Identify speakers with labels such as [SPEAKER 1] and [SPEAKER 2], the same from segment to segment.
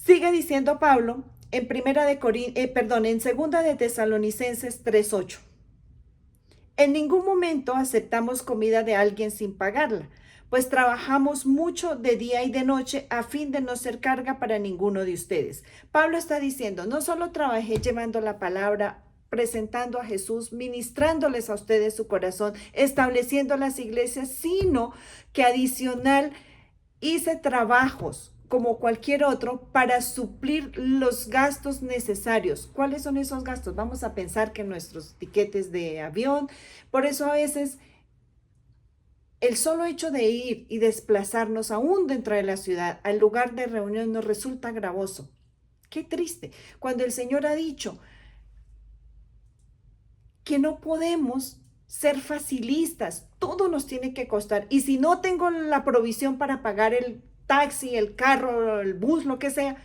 [SPEAKER 1] Sigue diciendo Pablo en segunda de Tesalonicenses 3:8. En ningún momento aceptamos comida de alguien sin pagarla, pues trabajamos mucho de día y de noche a fin de no ser carga para ninguno de ustedes. Pablo está diciendo, no solo trabajé llevando la palabra, presentando a Jesús, ministrándoles a ustedes su corazón, estableciendo las iglesias, sino que adicional hice trabajos como cualquier otro para suplir los gastos necesarios. ¿Cuáles son esos gastos? Vamos a pensar que nuestros tiquetes de avión, por eso a veces el solo hecho de ir y desplazarnos aún dentro de la ciudad al lugar de reunión nos resulta gravoso. Qué triste, cuando el Señor ha dicho que no podemos ser facilistas, todo nos tiene que costar. Y si no tengo la provisión para pagar el taxi, el carro, el bus, lo que sea,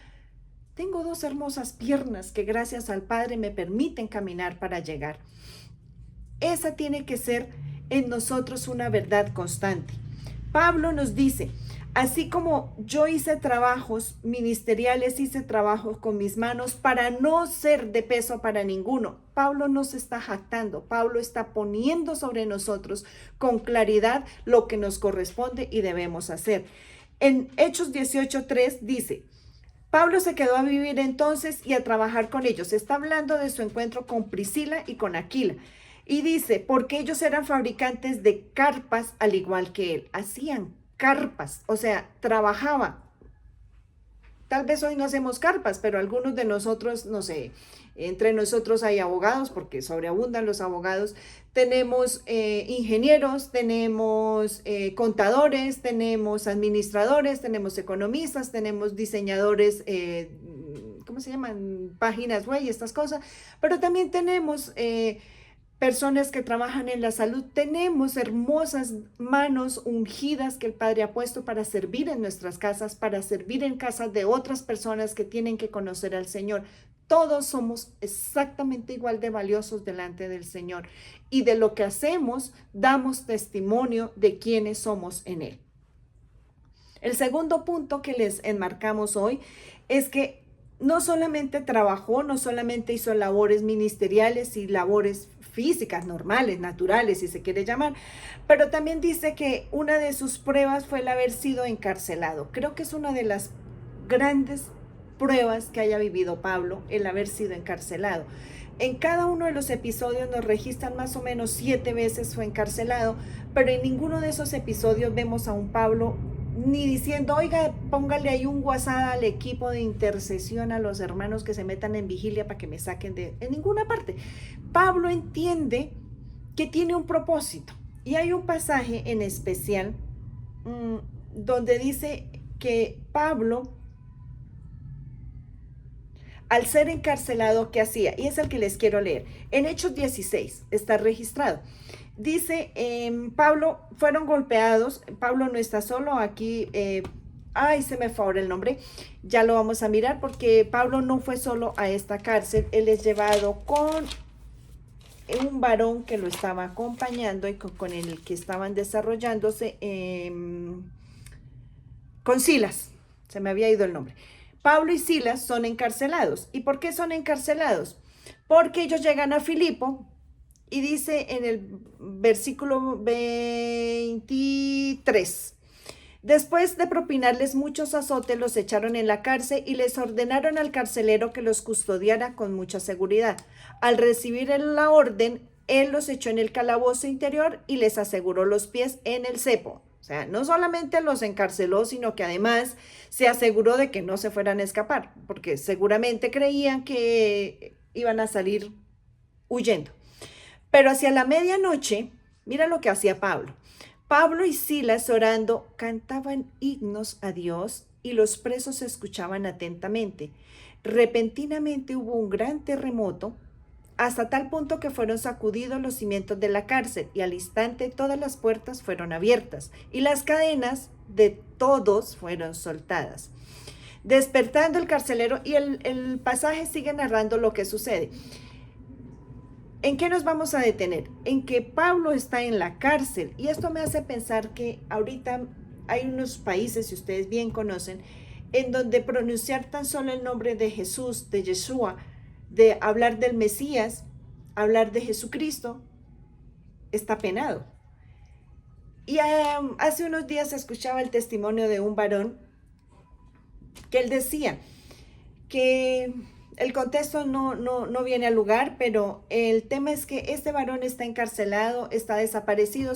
[SPEAKER 1] tengo dos hermosas piernas que gracias al Padre me permiten caminar para llegar. Esa tiene que ser en nosotros una verdad constante. Pablo nos dice, así como yo hice trabajos ministeriales, hice trabajos con mis manos para no ser de peso para ninguno. Pablo no se está jactando, Pablo está poniendo sobre nosotros con claridad lo que nos corresponde y debemos hacer. En Hechos 18:3 dice, Pablo se quedó a vivir entonces y a trabajar con ellos. Está hablando de su encuentro con Priscila y con Aquila. Y dice, porque ellos eran fabricantes de carpas al igual que él. Hacían carpas, o sea, trabajaba. Tal vez hoy no hacemos carpas, pero algunos de nosotros, no sé, entre nosotros hay abogados, porque sobreabundan los abogados, tenemos ingenieros, tenemos contadores, tenemos administradores, tenemos economistas, tenemos diseñadores, ¿cómo se llaman? Páginas web y estas cosas, pero también tenemos personas que trabajan en la salud, tenemos hermosas manos ungidas que el Padre ha puesto para servir en nuestras casas, para servir en casas de otras personas que tienen que conocer al Señor. Todos somos exactamente igual de valiosos delante del Señor y de lo que hacemos damos testimonio de quiénes somos en Él. El segundo punto que les enmarcamos hoy es que no solamente trabajó, no solamente hizo labores ministeriales y labores físicas, normales, naturales, si se quiere llamar, pero también dice que una de sus pruebas fue el haber sido encarcelado. Creo que es una de las grandes pruebas que haya vivido Pablo, el haber sido encarcelado. En cada uno de los episodios nos registran más o menos 7 veces fue encarcelado, pero en ninguno de esos episodios vemos a un Pablo ni diciendo, oiga, póngale ahí un WhatsApp al equipo de intercesión, a los hermanos que se metan en vigilia para que me saquen de... En ninguna parte. Pablo entiende que tiene un propósito. Y hay un pasaje en especial donde dice que Pablo, al ser encarcelado, ¿qué hacía? Y es el que les quiero leer. En Hechos 16 está registrado. Dice, Pablo, fueron golpeados, Pablo no está solo, aquí, se me fue ahora el nombre, ya lo vamos a mirar porque Pablo no fue solo a esta cárcel, él es llevado con un varón que lo estaba acompañando y con el que estaban desarrollándose, con Silas, se me había ido el nombre. Pablo y Silas son encarcelados. ¿Y por qué son encarcelados? Porque ellos llegan a Filipo, y dice en el versículo 23, después de propinarles muchos azotes, los echaron en la cárcel y les ordenaron al carcelero que los custodiara con mucha seguridad. Al recibir la orden, él los echó en el calabozo interior y les aseguró los pies en el cepo. O sea, no solamente los encarceló, sino que además se aseguró de que no se fueran a escapar, porque seguramente creían que iban a salir huyendo. Pero hacia la medianoche, mira lo que hacía Pablo. Pablo y Silas orando cantaban himnos a Dios y los presos escuchaban atentamente. Repentinamente hubo un gran terremoto, hasta tal punto que fueron sacudidos los cimientos de la cárcel y al instante todas las puertas fueron abiertas y las cadenas de todos fueron soltadas. Despertando el carcelero, y el pasaje sigue narrando lo que sucede. ¿En qué nos vamos a detener? En que Pablo está en la cárcel, y esto me hace pensar que ahorita hay unos países, si ustedes bien conocen, en donde pronunciar tan solo el nombre de Jesús, de Yeshua, de hablar del Mesías, hablar de Jesucristo, está penado. Y hace unos días escuchaba el testimonio de un varón que él decía que el contexto no viene al lugar, pero el tema es que este varón está encarcelado, está desaparecido,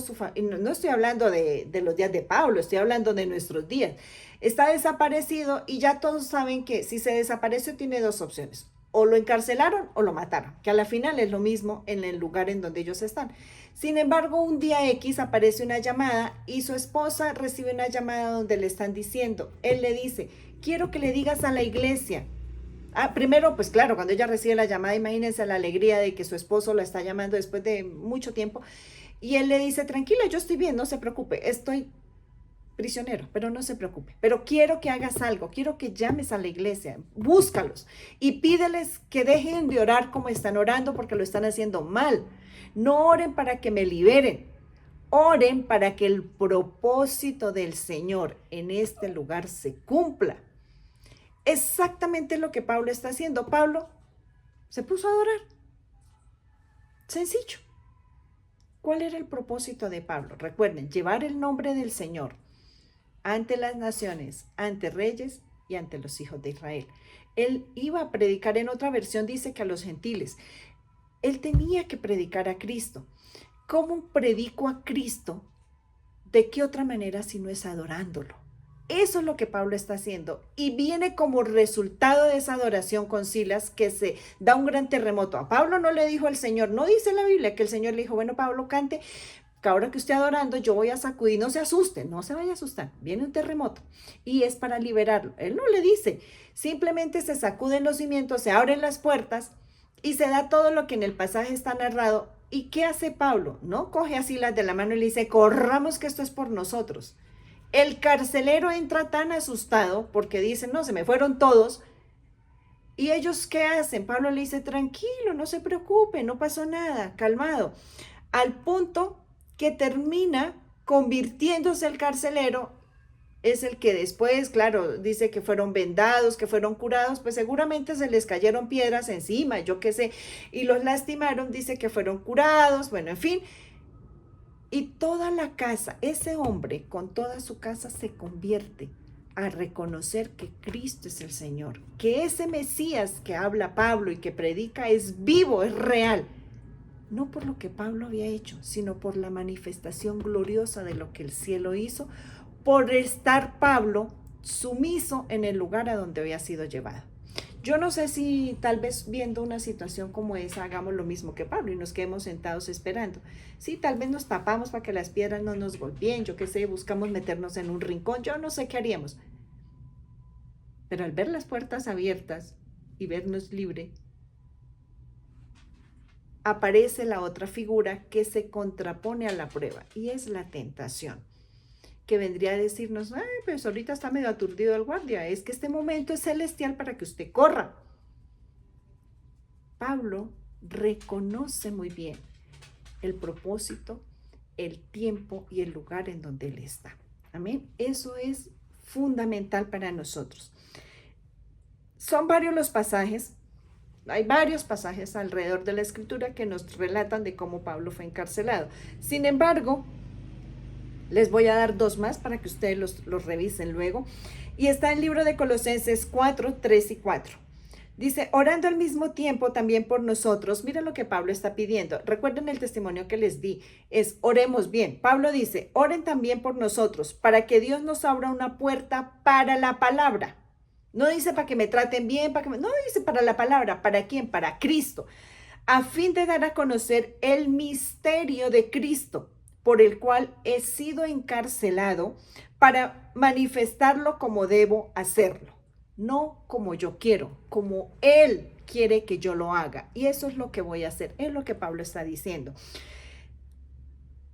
[SPEAKER 1] no estoy hablando de los días de Pablo, estoy hablando de nuestros días. Está desaparecido y ya todos saben que si se desapareció tiene dos opciones: o lo encarcelaron o lo mataron, que a la final es lo mismo en el lugar en donde ellos están. Sin embargo, un día X aparece una llamada y su esposa recibe una llamada donde le están diciendo, él le dice, quiero que le digas a la iglesia. Primero, pues claro, cuando ella recibe la llamada, imagínense la alegría de que su esposo la está llamando después de mucho tiempo. Y él le dice, tranquila, yo estoy bien, no se preocupe, estoy prisionero, pero no se preocupe. Pero quiero que hagas algo, quiero que llames a la iglesia, búscalos y pídeles que dejen de orar como están orando porque lo están haciendo mal. No oren para que me liberen, oren para que el propósito del Señor en este lugar se cumpla. Exactamente lo que Pablo está haciendo. Pablo se puso a adorar. Sencillo. ¿Cuál era el propósito de Pablo? Recuerden, llevar el nombre del Señor ante las naciones, ante reyes y ante los hijos de Israel. Él iba a predicar, en otra versión dice que a los gentiles. Él tenía que predicar a Cristo. ¿Cómo predico a Cristo? ¿De qué otra manera si no es adorándolo? Eso es lo que Pablo está haciendo y viene como resultado de esa adoración con Silas que se da un gran terremoto. A Pablo no le dijo el Señor, no dice la Biblia que el Señor le dijo, bueno, Pablo, cante, que ahora que usted adorando yo voy a sacudir, no se asuste, no se vaya a asustar, viene un terremoto y es para liberarlo. Él no le dice, simplemente se sacuden los cimientos, se abren las puertas y se da todo lo que en el pasaje está narrado. ¿Y qué hace Pablo? No coge a Silas de la mano y le dice, corramos que esto es por nosotros. El carcelero entra tan asustado porque dice, no, se me fueron todos. ¿Y ellos qué hacen? Pablo le dice, tranquilo, no se preocupe, no pasó nada, calmado. Al punto que termina convirtiéndose el carcelero, es el que después, claro, dice que fueron vendados, que fueron curados, pues seguramente se les cayeron piedras encima, yo qué sé, y los lastimaron, dice que fueron curados, bueno, en fin. Y toda la casa, ese hombre con toda su casa se convierte a reconocer que Cristo es el Señor, que ese Mesías que habla Pablo y que predica es vivo, es real. No por lo que Pablo había hecho, sino por la manifestación gloriosa de lo que el cielo hizo, por estar Pablo sumiso en el lugar a donde había sido llevado. Yo no sé si tal vez viendo una situación como esa hagamos lo mismo que Pablo y nos quedemos sentados esperando. Sí, tal vez nos tapamos para que las piedras no nos golpeen, yo qué sé, buscamos meternos en un rincón, yo no sé qué haríamos. Pero al ver las puertas abiertas y vernos libre, aparece la otra figura que se contrapone a la prueba y es la tentación, que vendría a decirnos, ay, pues ahorita está medio aturdido el guardia, es que este momento es celestial para que usted corra. Pablo reconoce muy bien el propósito, el tiempo y el lugar en donde él está. Amén. Eso es fundamental para nosotros. Son varios los pasajes, hay varios pasajes alrededor de la escritura que nos relatan de cómo Pablo fue encarcelado. Sin embargo, les voy a dar dos más para que ustedes los revisen luego. Y está en el libro de Colosenses 4, 3 y 4. Dice, orando al mismo tiempo también por nosotros. Mira lo que Pablo está pidiendo. Recuerden el testimonio que les di. Es, oremos bien. Pablo dice, oren también por nosotros, para que Dios nos abra una puerta para la palabra. No dice para que me traten bien, no dice para la palabra. ¿Para quién? Para Cristo. A fin de dar a conocer el misterio de Cristo, por el cual he sido encarcelado, para manifestarlo como debo hacerlo. No como yo quiero, como Él quiere que yo lo haga. Y eso es lo que voy a hacer, es lo que Pablo está diciendo.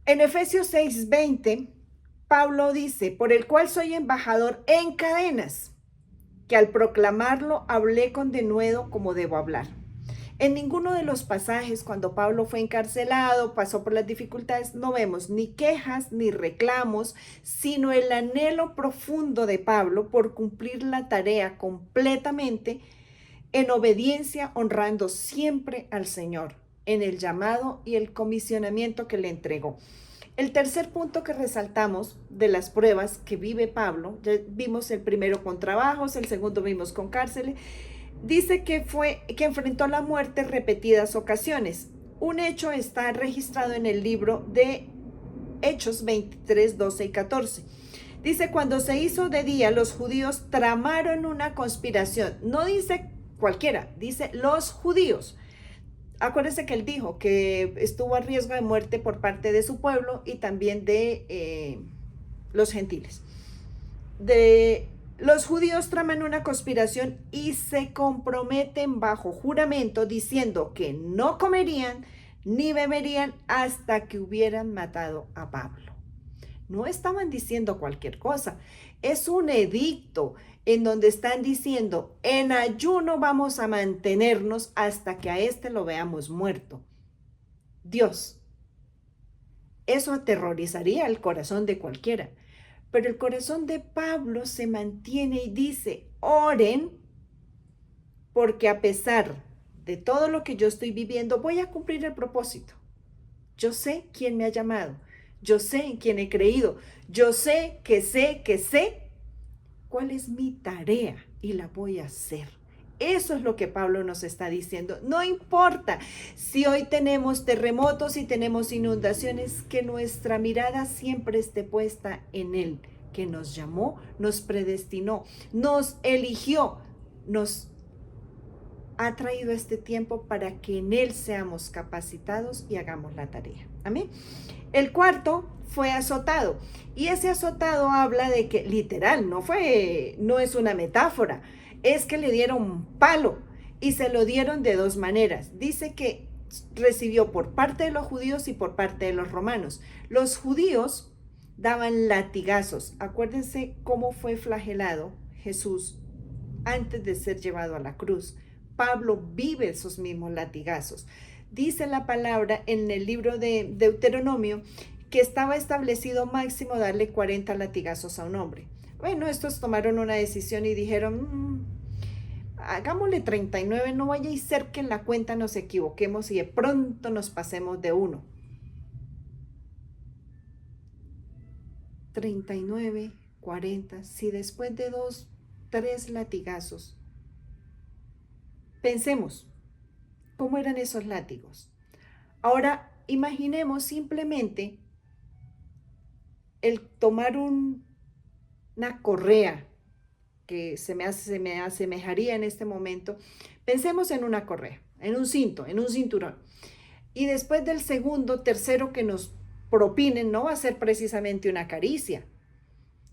[SPEAKER 1] En Efesios 6:20, Pablo dice, por el cual soy embajador en cadenas, que al proclamarlo hablé con denuedo como debo hablar. En ninguno de los pasajes cuando Pablo fue encarcelado, pasó por las dificultades, no vemos ni quejas ni reclamos, sino el anhelo profundo de Pablo por cumplir la tarea completamente en obediencia, honrando siempre al Señor en el llamado y el comisionamiento que le entregó. El tercer punto que resaltamos de las pruebas que vive Pablo, ya vimos el primero con trabajos, el segundo vimos con cárceles, dice que enfrentó la muerte repetidas ocasiones. Un hecho está registrado en el libro de Hechos 23, 12 y 14. Dice, cuando se hizo de día, los judíos tramaron una conspiración. No dice cualquiera, dice los judíos. Acuérdense que él dijo que estuvo a riesgo de muerte por parte de su pueblo y también de los gentiles. Los judíos traman una conspiración y se comprometen bajo juramento diciendo que no comerían ni beberían hasta que hubieran matado a Pablo. No estaban diciendo cualquier cosa, es un edicto en donde están diciendo, en ayuno vamos a mantenernos hasta que a este lo veamos muerto. Dios, eso aterrorizaría el corazón de cualquiera, pero el corazón de Pablo se mantiene y dice, oren, porque a pesar de todo lo que yo estoy viviendo, voy a cumplir el propósito. Yo sé quién me ha llamado, yo sé en quién he creído, yo sé cuál es mi tarea y la voy a hacer. Eso es lo que Pablo nos está diciendo. No importa si hoy tenemos terremotos y tenemos inundaciones, que nuestra mirada siempre esté puesta en Él, que nos llamó, nos predestinó, nos eligió, nos ha traído este tiempo para que en Él seamos capacitados y hagamos la tarea. Amén. El cuarto fue azotado, y ese azotado habla de que literal, no es una metáfora, es que le dieron un palo y se lo dieron de dos maneras. Dice que recibió por parte de los judíos y por parte de los romanos. Los judíos daban latigazos. Acuérdense cómo fue flagelado Jesús antes de ser llevado a la cruz. Pablo vive esos mismos latigazos. Dice la palabra en el libro de Deuteronomio que estaba establecido máximo darle 40 latigazos a un hombre. Bueno, estos tomaron una decisión y dijeron, hagámosle 39, no vaya a ser que en la cuenta nos equivoquemos y de pronto nos pasemos de uno. 39, 40, si después de 2, 3 latigazos. Pensemos, ¿cómo eran esos látigos? Ahora, imaginemos simplemente el tomar una correa, que se me asemejaría en este momento. Pensemos en una correa, en un cinto, en un cinturón. Y después del segundo, tercero que nos propinen, no va a ser precisamente una caricia.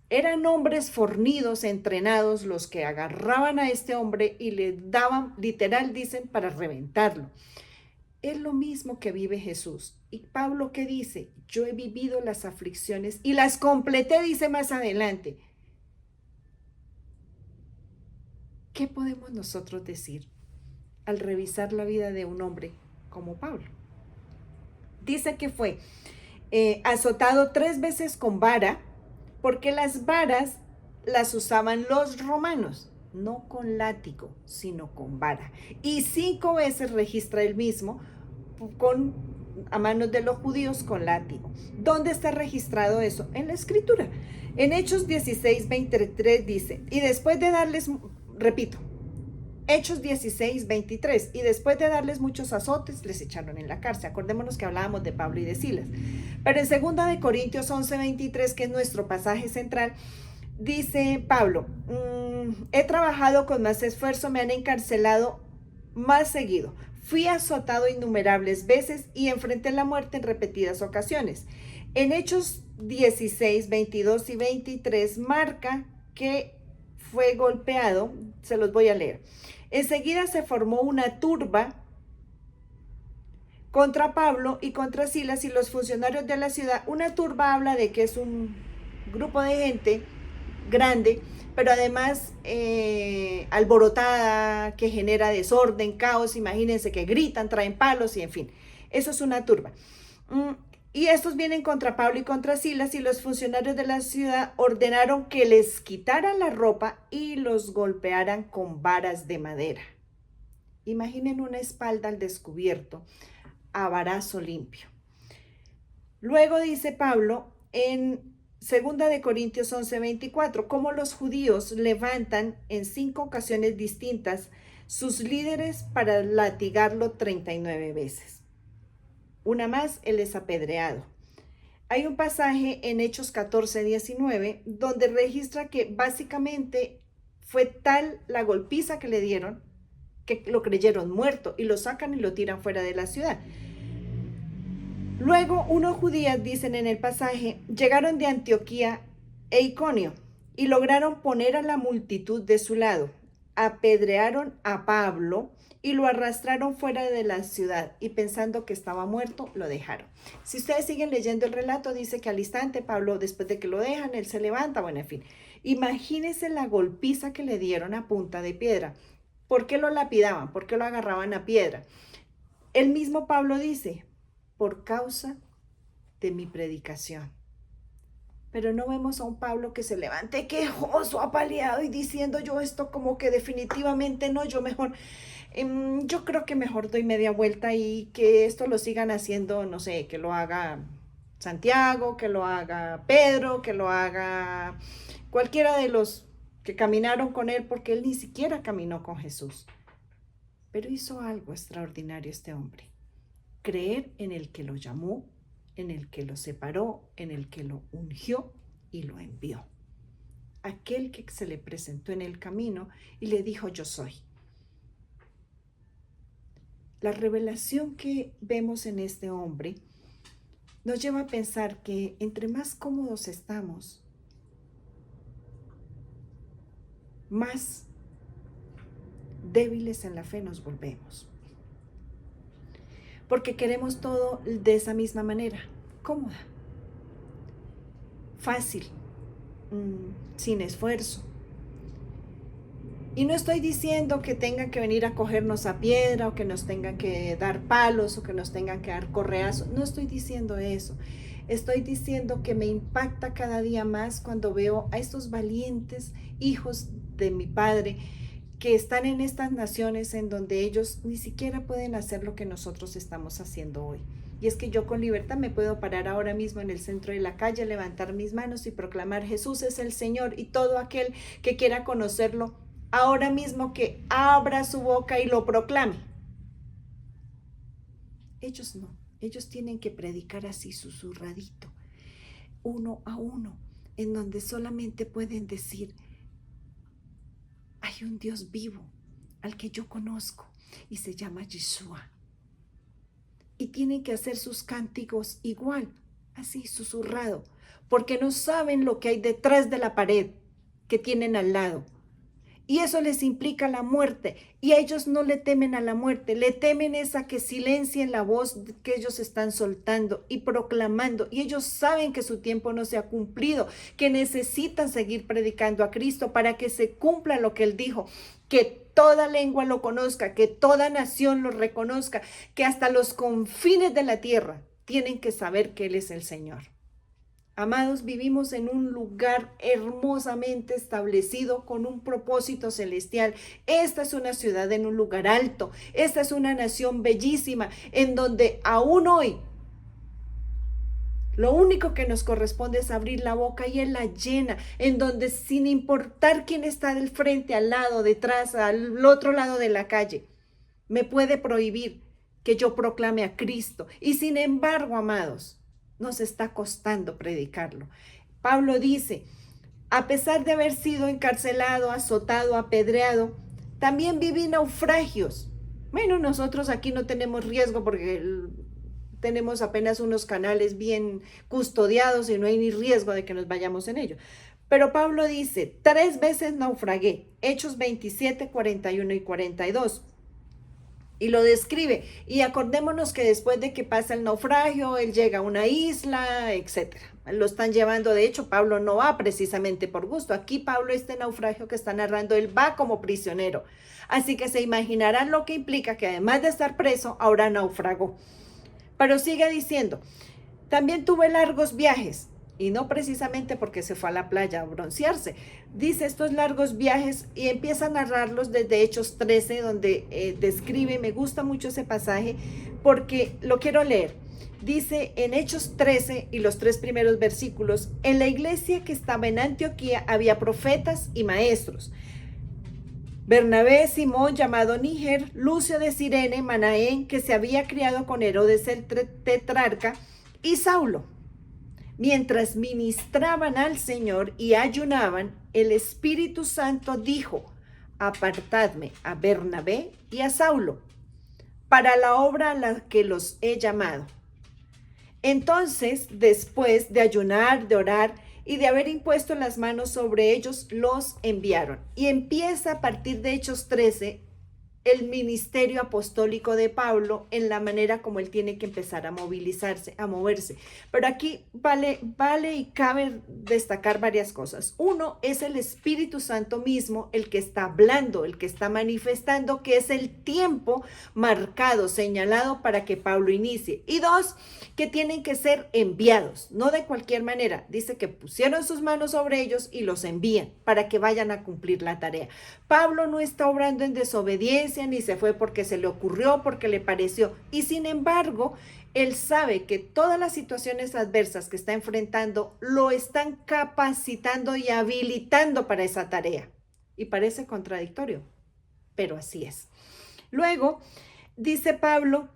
[SPEAKER 1] Eran hombres fornidos, entrenados, los que agarraban a este hombre y le daban, literal dicen, para reventarlo. Es lo mismo que vive Jesús. Y Pablo, ¿qué dice? Yo he vivido las aflicciones y las completé, dice más adelante. ¿Qué podemos nosotros decir al revisar la vida de un hombre como Pablo? Dice que fue azotado 3 veces con vara, porque las varas las usaban los romanos, no con látigo, sino con vara. Y 5 veces registra el mismo a manos de los judíos con látigo. ¿Dónde está registrado eso? En la escritura. En Hechos 16, 23 dice, y después de darles, repito, Hechos 16, 23, y después de darles muchos azotes, les echaron en la cárcel. Acordémonos que hablábamos de Pablo y de Silas. Pero en 2 de Corintios 11, 23, que es nuestro pasaje central, dice Pablo, he trabajado con más esfuerzo, me han encarcelado más seguido. Fui azotado innumerables veces y enfrenté la muerte en repetidas ocasiones. En Hechos 16, 22 y 23 marca que fue golpeado, se los voy a leer. Enseguida se formó una turba contra Pablo y contra Silas y los funcionarios de la ciudad. Una turba habla de que es un grupo de gente grande pero además alborotada, que genera desorden, caos, imagínense que gritan, traen palos y en fin, eso es una turba. Y estos vienen contra Pablo y contra Silas, y los funcionarios de la ciudad ordenaron que les quitaran la ropa y los golpearan con varas de madera. Imaginen una espalda al descubierto, a varazo limpio. Luego dice Pablo en 2 Corintios 11:24, cómo los judíos levantan en 5 ocasiones distintas sus líderes para latigarlo 39 veces. Una más, él es apedreado. Hay un pasaje en Hechos 14:19 donde registra que básicamente fue tal la golpiza que le dieron que lo creyeron muerto y lo sacan y lo tiran fuera de la ciudad. Luego unos judíos, dicen en el pasaje, llegaron de Antioquía e Iconio y lograron poner a la multitud de su lado. Apedrearon a Pablo y lo arrastraron fuera de la ciudad, y pensando que estaba muerto, lo dejaron. Si ustedes siguen leyendo el relato, dice que al instante Pablo, después de que lo dejan, él se levanta, bueno, en fin. Imagínense la golpiza que le dieron a punta de piedra. ¿Por qué lo lapidaban? ¿Por qué lo agarraban a piedra? El mismo Pablo dice, por causa de mi predicación. Pero no vemos a un Pablo que se levante quejoso, apaleado y diciendo, yo esto como que definitivamente no, yo creo que mejor doy media vuelta y que esto lo sigan haciendo, no sé, que lo haga Santiago, que lo haga Pedro, que lo haga cualquiera de los que caminaron con él, porque él ni siquiera caminó con Jesús. Pero hizo algo extraordinario este hombre. Creer en el que lo llamó, en el que lo separó, en el que lo ungió y lo envió. Aquel que se le presentó en el camino y le dijo, yo soy. La revelación que vemos en este hombre nos lleva a pensar que entre más cómodos estamos, más débiles en la fe nos volvemos. Porque queremos todo de esa misma manera, cómoda, fácil, sin esfuerzo. Y no estoy diciendo que tengan que venir a cogernos a piedra, o que nos tengan que dar palos, o que nos tengan que dar correazos. No estoy diciendo eso. Estoy diciendo que me impacta cada día más cuando veo a estos valientes hijos de mi Padre que están en estas naciones en donde ellos ni siquiera pueden hacer lo que nosotros estamos haciendo hoy. Y es que yo con libertad me puedo parar ahora mismo en el centro de la calle, levantar mis manos y proclamar Jesús es el Señor, y todo aquel que quiera conocerlo ahora mismo que abra su boca y lo proclame. Ellos no, ellos tienen que predicar así susurradito, uno a uno, en donde solamente pueden decir, hay un Dios vivo al que yo conozco y se llama Yeshua. Y tienen que hacer sus cánticos igual, así susurrado, porque no saben lo que hay detrás de la pared que tienen al lado. Y eso les implica la muerte. Y a ellos no le temen a la muerte, le temen esa que silencien la voz que ellos están soltando y proclamando. Y ellos saben que su tiempo no se ha cumplido, que necesitan seguir predicando a Cristo para que se cumpla lo que Él dijo, que toda lengua lo conozca, que toda nación lo reconozca, que hasta los confines de la tierra tienen que saber que Él es el Señor. Amados, vivimos en un lugar hermosamente establecido con un propósito celestial. Esta es una ciudad en un lugar alto. Esta es una nación bellísima en donde aún hoy lo único que nos corresponde es abrir la boca y Él la llena, en donde sin importar quién está del frente, al lado, detrás, al otro lado de la calle, me puede prohibir que yo proclame a Cristo. Y sin embargo, amados, nos está costando predicarlo. Pablo dice, a pesar de haber sido encarcelado, azotado, apedreado, también viví naufragios. Bueno, nosotros aquí no tenemos riesgo porque tenemos apenas unos canales bien custodiados y no hay ni riesgo de que nos vayamos en ellos. Pero Pablo dice, 3 veces naufragué. Hechos 27, 41 y 42. y lo describe. Y acordémonos que después de que pasa el naufragio, él llega a una isla, etcétera. Lo están llevando, de hecho, Pablo no va precisamente por gusto. Aquí Pablo, este naufragio que está narrando, él va como prisionero. Así que se imaginarán lo que implica que además de estar preso, ahora naufragó. Pero sigue diciendo, también tuve largos viajes, y no precisamente porque se fue a la playa a broncearse. Dice estos largos viajes y empieza a narrarlos desde Hechos 13, donde describe, me gusta mucho ese pasaje porque lo quiero leer. Dice en Hechos 13 y los 3 primeros versículos, en la iglesia que estaba en Antioquía había profetas y maestros. Bernabé, Simón, llamado Níger, Lucio de Cirene, Manaén, que se había criado con Herodes el tetrarca, y Saulo. Mientras ministraban al Señor y ayunaban, el Espíritu Santo dijo, apartadme a Bernabé y a Saulo para la obra a la que los he llamado. Entonces, después de ayunar, de orar y de haber impuesto las manos sobre ellos, los enviaron. Y empieza a partir de Hechos 13 el ministerio apostólico de Pablo en la manera como él tiene que empezar a movilizarse, a moverse. Pero aquí vale y cabe destacar varias cosas. Uno, es el Espíritu Santo mismo el que está hablando, el que está manifestando, que es el tiempo marcado, señalado para que Pablo inicie. Y dos, que tienen que ser enviados, no de cualquier manera. Dice que pusieron sus manos sobre ellos y los envían para que vayan a cumplir la tarea. Pablo no está obrando en desobediencia, ni se fue porque se le ocurrió, porque le pareció. Y sin embargo, él sabe que todas las situaciones adversas que está enfrentando lo están capacitando y habilitando para esa tarea. Y parece contradictorio, pero así es. Luego, dice Pablo,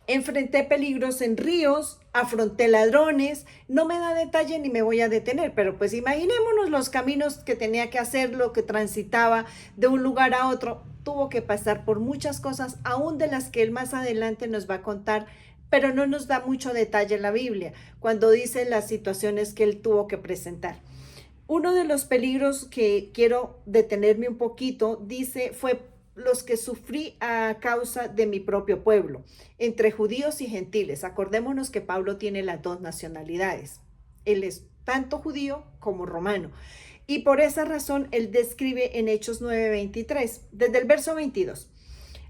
[SPEAKER 1] enfrenté peligros en ríos, afronté ladrones, no me da detalle ni me voy a detener, pero pues imaginémonos los caminos que tenía que hacer, lo que transitaba de un lugar a otro, tuvo que pasar por muchas cosas, aún de las que él más adelante nos va a contar, pero no nos da mucho detalle en la Biblia, cuando dice las situaciones que él tuvo que presentar. Uno de los peligros que quiero detenerme un poquito, dice, fue los que sufrí a causa de mi propio pueblo, entre judíos y gentiles. Acordémonos que Pablo tiene las dos nacionalidades. Él es tanto judío como romano. Y por esa razón él describe en Hechos 9:23, desde el verso 22.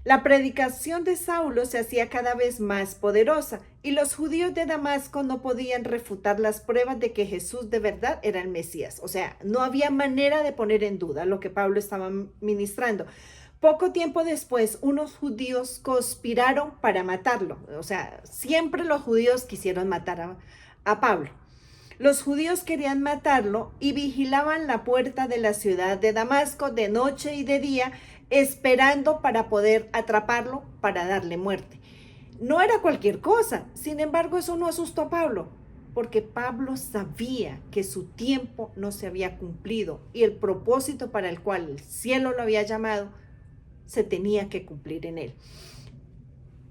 [SPEAKER 1] La predicación de Saulo se hacía cada vez más poderosa y los judíos de Damasco no podían refutar las pruebas de que Jesús de verdad era el Mesías. O sea, no había manera de poner en duda lo que Pablo estaba ministrando. Poco tiempo después, unos judíos conspiraron para matarlo. O sea, siempre los judíos quisieron matar a Pablo. Los judíos querían matarlo y vigilaban la puerta de la ciudad de Damasco de noche y de día, esperando para poder atraparlo para darle muerte. No era cualquier cosa. Sin embargo, eso no asustó a Pablo, porque Pablo sabía que su tiempo no se había cumplido y el propósito para el cual el cielo lo había llamado se tenía que cumplir en él.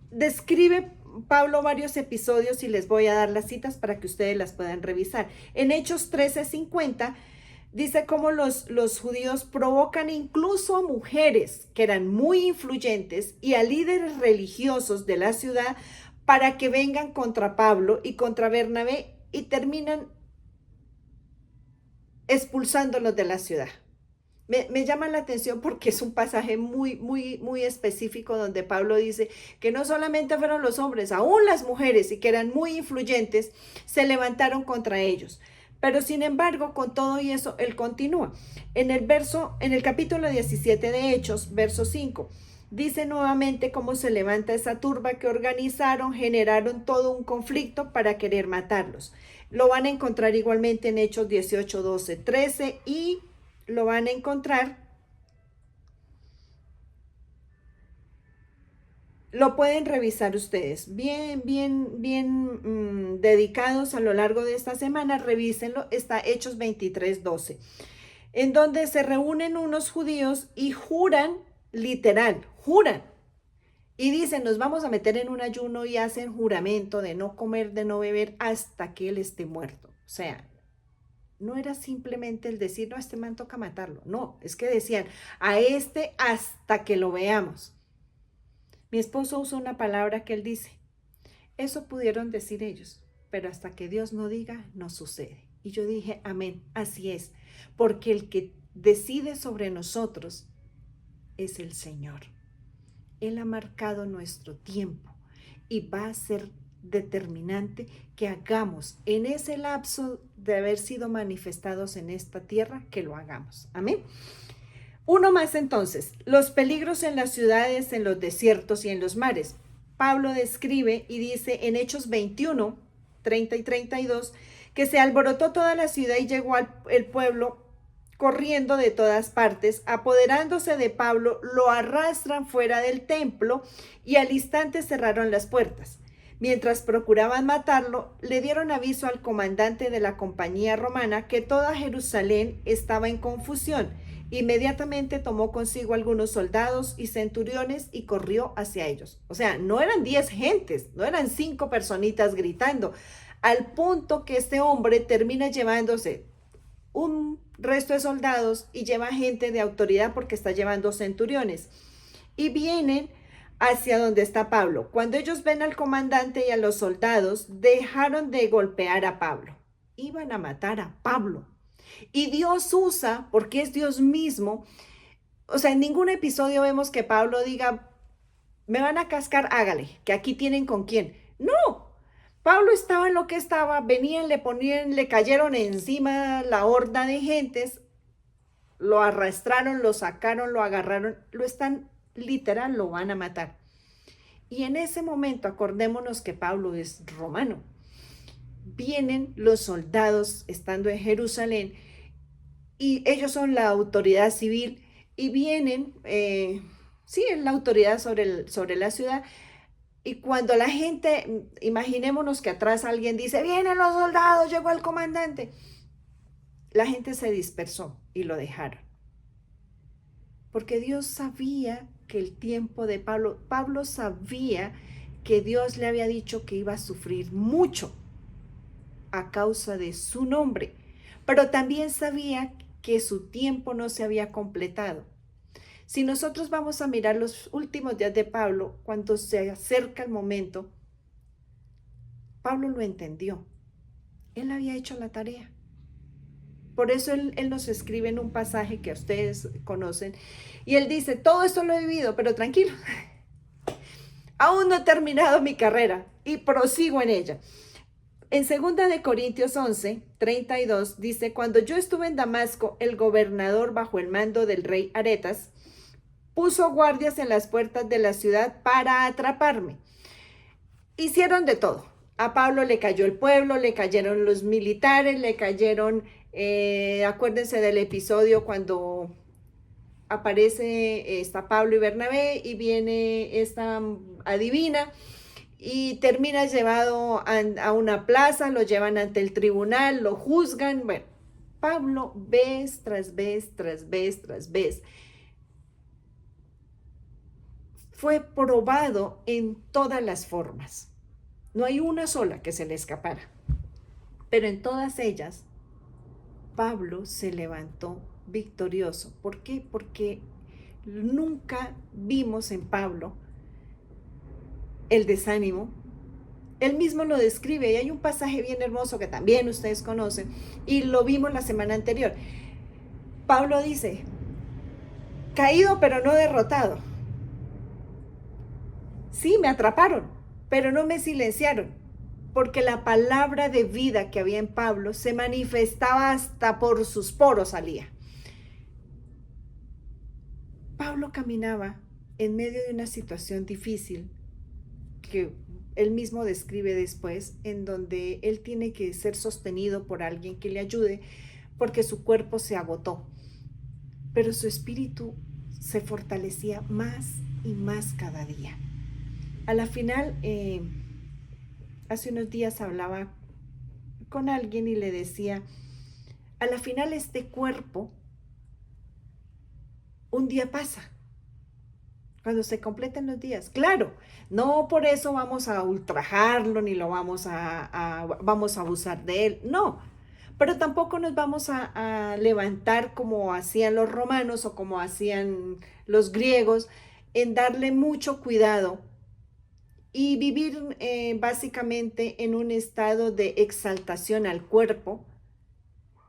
[SPEAKER 1] Describe Pablo varios episodios y les voy a dar las citas para que ustedes las puedan revisar. En Hechos 13:50 dice cómo los judíos provocan incluso a mujeres que eran muy influyentes y a líderes religiosos de la ciudad para que vengan contra Pablo y contra Bernabé y terminan expulsándolos de la ciudad. Me llama la atención porque es un pasaje muy específico donde Pablo dice que no solamente fueron los hombres, aún las mujeres y que eran muy influyentes, se levantaron contra ellos. Pero sin embargo, con todo y eso, él continúa. En el capítulo 17 de Hechos, verso 5, dice nuevamente cómo se levanta esa turba que organizaron, generaron todo un conflicto para querer matarlos. Lo van a encontrar igualmente en Hechos 18, 12, 13 y lo van a encontrar, lo pueden revisar ustedes, bien dedicados a lo largo de esta semana, revísenlo, está Hechos 23, 12, en donde se reúnen unos judíos y juran, literal, juran, y dicen, nos vamos a meter en un ayuno y hacen juramento de no comer, de no beber hasta que él esté muerto. O sea, no era simplemente el decir, no, a este man toca matarlo. No, es que decían, a este hasta que lo veamos. Mi esposo usa una palabra que él dice, eso pudieron decir ellos, pero hasta que Dios no diga, no sucede. Y yo dije, amén, así es, porque el que decide sobre nosotros es el Señor. Él ha marcado nuestro tiempo y va a ser determinante que hagamos en ese lapso de haber sido manifestados en esta tierra, que lo hagamos. Amén. Uno más entonces, los peligros en las ciudades, en los desiertos y en los mares. Pablo describe y dice en Hechos 21, 30 y 32, que se alborotó toda la ciudad y llegó el pueblo corriendo de todas partes, apoderándose de Pablo, lo arrastran fuera del templo y al instante cerraron las puertas. Mientras procuraban matarlo, le dieron aviso al comandante de la compañía romana que toda Jerusalén estaba en confusión. Inmediatamente tomó consigo algunos soldados y centuriones y corrió hacia ellos. O sea, no eran 10 gentes, no eran 5 personitas gritando, al punto que este hombre termina llevándose un resto de soldados y lleva gente de autoridad porque está llevando centuriones. Y vienen hacia donde está Pablo. Cuando ellos ven al comandante y a los soldados, dejaron de golpear a Pablo. Iban a matar a Pablo. Y Dios usa, porque es Dios mismo, o sea, en ningún episodio vemos que Pablo diga, me van a cascar, hágale, que aquí tienen con quién. No, Pablo estaba en lo que estaba, venían, le ponían, le cayeron encima la horda de gentes, lo arrastraron, lo sacaron, lo agarraron, lo están, literal, lo van a matar. Y en ese momento, acordémonos que Pablo es romano. Vienen los soldados estando en Jerusalén y ellos son la autoridad civil y vienen, sí, es la autoridad sobre la ciudad. Y cuando la gente, imaginémonos que atrás alguien dice, vienen los soldados, llegó el comandante. La gente se dispersó y lo dejaron. Porque Dios sabía que el tiempo de Pablo sabía que Dios le había dicho que iba a sufrir mucho a causa de su nombre, pero también sabía que su tiempo no se había completado. Si nosotros vamos a mirar los últimos días de Pablo, cuando se acerca el momento, Pablo lo entendió. Él había hecho la tarea. Por eso él nos escribe en un pasaje que ustedes conocen, y él dice, todo esto lo he vivido, pero tranquilo, aún no he terminado mi carrera y prosigo en ella. En 2 de Corintios 11, 32, dice, cuando yo estuve en Damasco, el gobernador bajo el mando del rey Aretas puso guardias en las puertas de la ciudad para atraparme. Hicieron de todo. A Pablo le cayó el pueblo, le cayeron los militares, le cayeron, acuérdense del episodio cuando aparece, está Pablo y Bernabé y viene esta adivina y termina llevado a una plaza, lo llevan ante el tribunal, lo juzgan. Bueno, Pablo vez tras vez, tras vez, tras vez, fue probado en todas las formas. No hay una sola que se le escapara. Pero en todas ellas, Pablo se levantó victorioso. ¿Por qué? Porque nunca vimos en Pablo el desánimo. Él mismo lo describe y hay un pasaje bien hermoso que también ustedes conocen y lo vimos la semana anterior. Pablo dice, caído pero no derrotado. Sí, me atraparon, pero no me silenciaron, porque la palabra de vida que había en Pablo se manifestaba hasta por sus poros salía. Pablo caminaba en medio de una situación difícil que él mismo describe después, en donde él tiene que ser sostenido por alguien que le ayude, porque su cuerpo se agotó, pero su espíritu se fortalecía más y más cada día. A la final, hace unos días hablaba con alguien y le decía, a la final este cuerpo un día pasa, cuando se completen los días. Claro, no por eso vamos a ultrajarlo ni lo vamos vamos a abusar de él, no. Pero tampoco nos vamos a levantar como hacían los romanos o como hacían los griegos, en darle mucho cuidado y vivir básicamente en un estado de exaltación al cuerpo,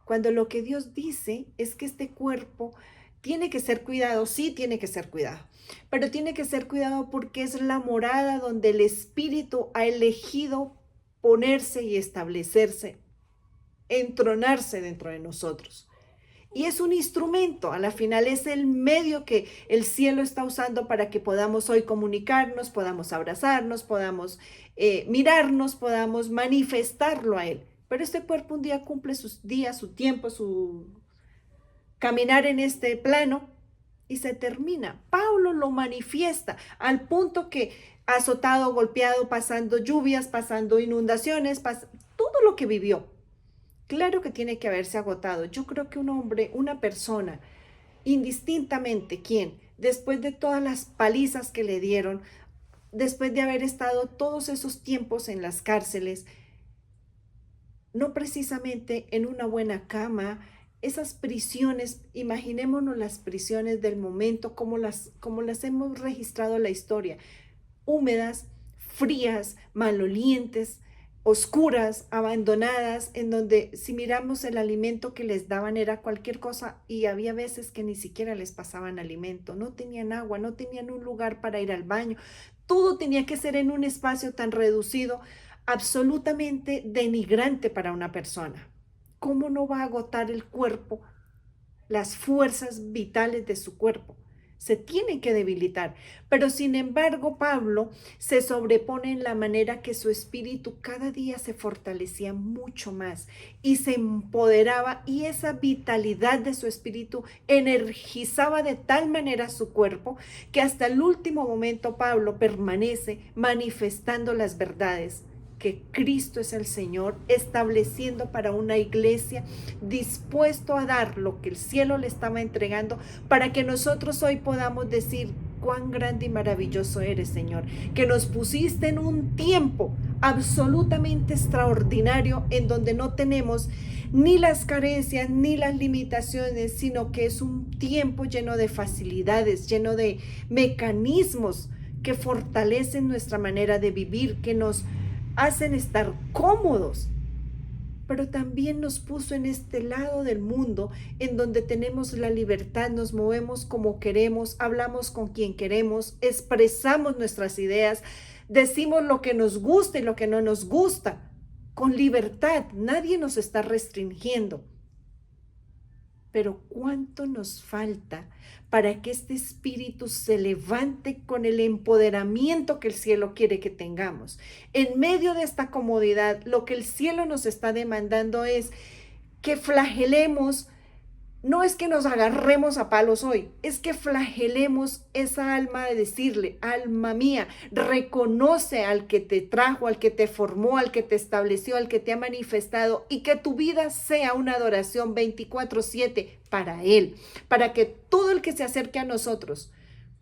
[SPEAKER 1] cuando lo que Dios dice es que este cuerpo tiene que ser cuidado, sí tiene que ser cuidado, pero tiene que ser cuidado porque es la morada donde el Espíritu ha elegido ponerse y establecerse, entronarse dentro de nosotros. Y es un instrumento, a la final es el medio que el cielo está usando para que podamos hoy comunicarnos, podamos abrazarnos, podamos mirarnos, podamos manifestarlo a Él. Pero este cuerpo un día cumple sus días, su tiempo, su caminar en este plano y se termina. Pablo lo manifiesta al punto que azotado, golpeado, pasando lluvias, pasando inundaciones, todo lo que vivió. Claro que tiene que haberse agotado. Yo creo que un hombre, una persona, indistintamente quién, después de todas las palizas que le dieron, después de haber estado todos esos tiempos en las cárceles, no precisamente en una buena cama, esas prisiones, imaginémonos las prisiones del momento, como las hemos registrado en la historia, húmedas, frías, malolientes, oscuras, abandonadas, en donde si miramos el alimento que les daban era cualquier cosa y había veces que ni siquiera les pasaban alimento, no tenían agua, no tenían un lugar para ir al baño, todo tenía que ser en un espacio tan reducido, absolutamente denigrante para una persona. ¿Cómo no va a agotar el cuerpo, las fuerzas vitales de su cuerpo? Se tienen que debilitar, pero sin embargo Pablo se sobrepone en la manera que su espíritu cada día se fortalecía mucho más y se empoderaba, y esa vitalidad de su espíritu energizaba de tal manera su cuerpo que hasta el último momento Pablo permanece manifestando las verdades, que Cristo es el Señor, estableciendo para una iglesia dispuesto a dar lo que el cielo le estaba entregando, para que nosotros hoy podamos decir: cuán grande y maravilloso eres, Señor, que nos pusiste en un tiempo absolutamente extraordinario en donde no tenemos ni las carencias ni las limitaciones, sino que es un tiempo lleno de facilidades, lleno de mecanismos que fortalecen nuestra manera de vivir, que nos hacen estar cómodos, pero también nos puso en este lado del mundo en donde tenemos la libertad, nos movemos como queremos, hablamos con quien queremos, expresamos nuestras ideas, decimos lo que nos gusta y lo que no nos gusta, con libertad, nadie nos está restringiendo. Pero ¿cuánto nos falta para que este espíritu se levante con el empoderamiento que el cielo quiere que tengamos? En medio de esta comodidad, lo que el cielo nos está demandando es que flagelemos. No es que nos agarremos a palos hoy, es que flagelemos esa alma de decirle: alma mía, reconoce al que te trajo, al que te formó, al que te estableció, al que te ha manifestado, y que tu vida sea una adoración 24/7 para Él, para que todo el que se acerque a nosotros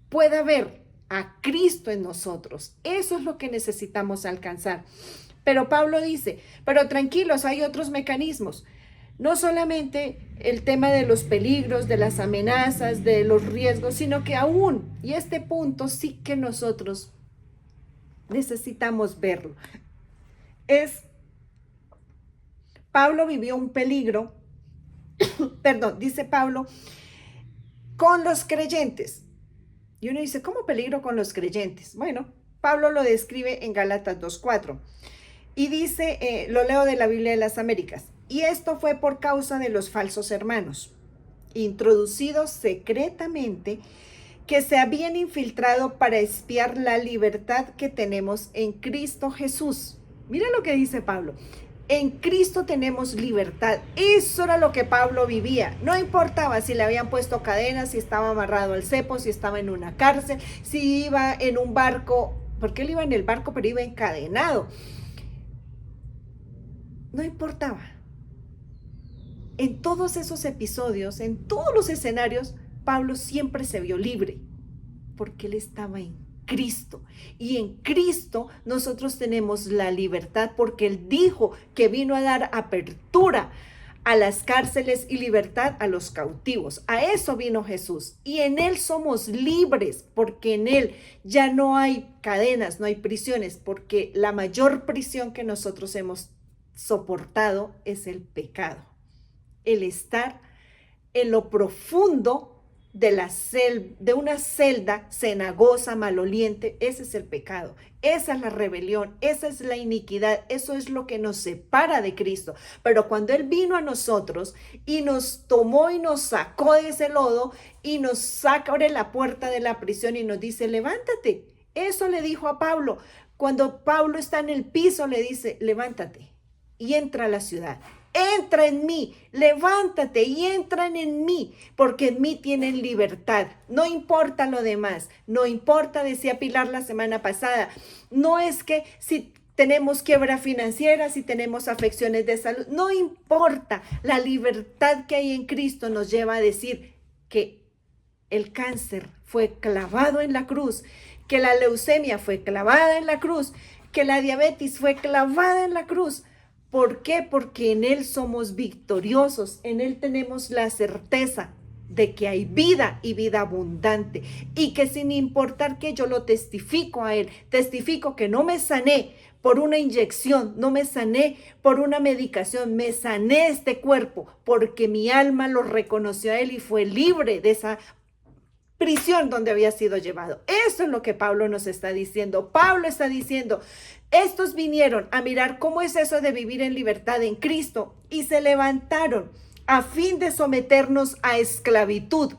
[SPEAKER 1] pueda ver a Cristo en nosotros. Eso es lo que necesitamos alcanzar. Pero Pablo dice: pero tranquilos, hay otros mecanismos. No solamente el tema de los peligros, de las amenazas, de los riesgos, sino que aún, y este punto sí que nosotros necesitamos verlo, Pablo vivió un peligro, dice Pablo, con los creyentes. Y uno dice: ¿cómo peligro con los creyentes? Bueno, Pablo lo describe en Gálatas 2:4 y dice, lo leo de la Biblia de las Américas: y esto fue por causa de los falsos hermanos, introducidos secretamente, que se habían infiltrado para espiar la libertad que tenemos en Cristo Jesús. Mira lo que dice Pablo: en Cristo tenemos libertad. Eso era lo que Pablo vivía. No importaba si le habían puesto cadenas, si estaba amarrado al cepo, si estaba en una cárcel, si iba en un barco, porque él iba en el barco pero iba encadenado. No importaba. En todos esos episodios, en todos los escenarios, Pablo siempre se vio libre, porque él estaba en Cristo. Y en Cristo nosotros tenemos la libertad, porque él dijo que vino a dar apertura a las cárceles y libertad a los cautivos. A eso vino Jesús. Y en Él somos libres, porque en Él ya no hay cadenas, no hay prisiones, porque la mayor prisión que nosotros hemos soportado es el pecado. El estar en lo profundo de una celda cenagosa, maloliente. Ese es el pecado, esa es la rebelión, esa es la iniquidad, eso es lo que nos separa de Cristo. Pero cuando Él vino a nosotros y nos tomó y nos sacó de ese lodo y nos saca, abre la puerta de la prisión y nos dice, levántate. Eso le dijo a Pablo. Cuando Pablo está en el piso, le dice, levántate y entra a la ciudad. Entra en mí, levántate y entran en mí, porque en mí tienen libertad. No importa lo demás, no importa, decía Pilar la semana pasada, no es que si tenemos quiebra financiera, si tenemos afecciones de salud, no importa. La libertad que hay en Cristo nos lleva a decir que el cáncer fue clavado en la cruz, que la leucemia fue clavada en la cruz, que la diabetes fue clavada en la cruz. ¿Por qué? Porque en Él somos victoriosos, en Él tenemos la certeza de que hay vida y vida abundante, y que sin importar que yo lo testifico a Él, testifico que no me sané por una inyección, no me sané por una medicación, me sané este cuerpo porque mi alma lo reconoció a Él y fue libre de esa prisión donde había sido llevado. Eso es lo que Pablo nos está diciendo. Pablo está diciendo, estos vinieron a mirar cómo es eso de vivir en libertad en Cristo y se levantaron a fin de someternos a esclavitud.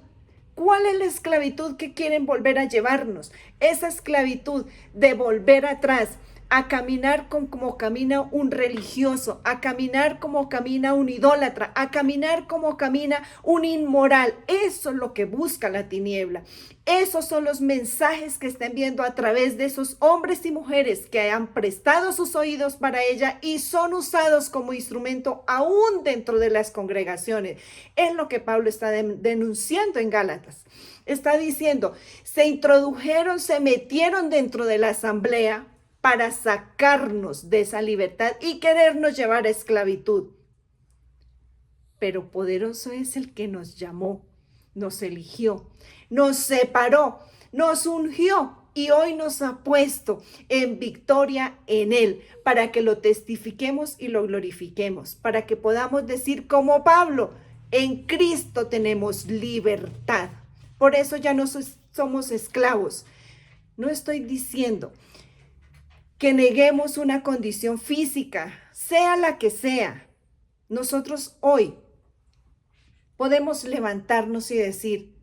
[SPEAKER 1] ¿Cuál es la esclavitud que quieren volver a llevarnos? Esa esclavitud de volver atrás, a caminar como camina un religioso, a caminar como camina un idólatra, a caminar como camina un inmoral. Eso es lo que busca la tiniebla. Esos son los mensajes que están viendo a través de esos hombres y mujeres que han prestado sus oídos para ella y son usados como instrumento aún dentro de las congregaciones. Es lo que Pablo está denunciando en Gálatas. Está diciendo, se introdujeron, se metieron dentro de la asamblea para sacarnos de esa libertad y querernos llevar a esclavitud. Pero poderoso es el que nos llamó, nos eligió, nos separó, nos ungió y hoy nos ha puesto en victoria en Él, para que lo testifiquemos y lo glorifiquemos, para que podamos decir como Pablo, en Cristo tenemos libertad. Por eso ya no somos esclavos. No estoy diciendo que neguemos una condición física, sea la que sea. Nosotros hoy podemos levantarnos y decir,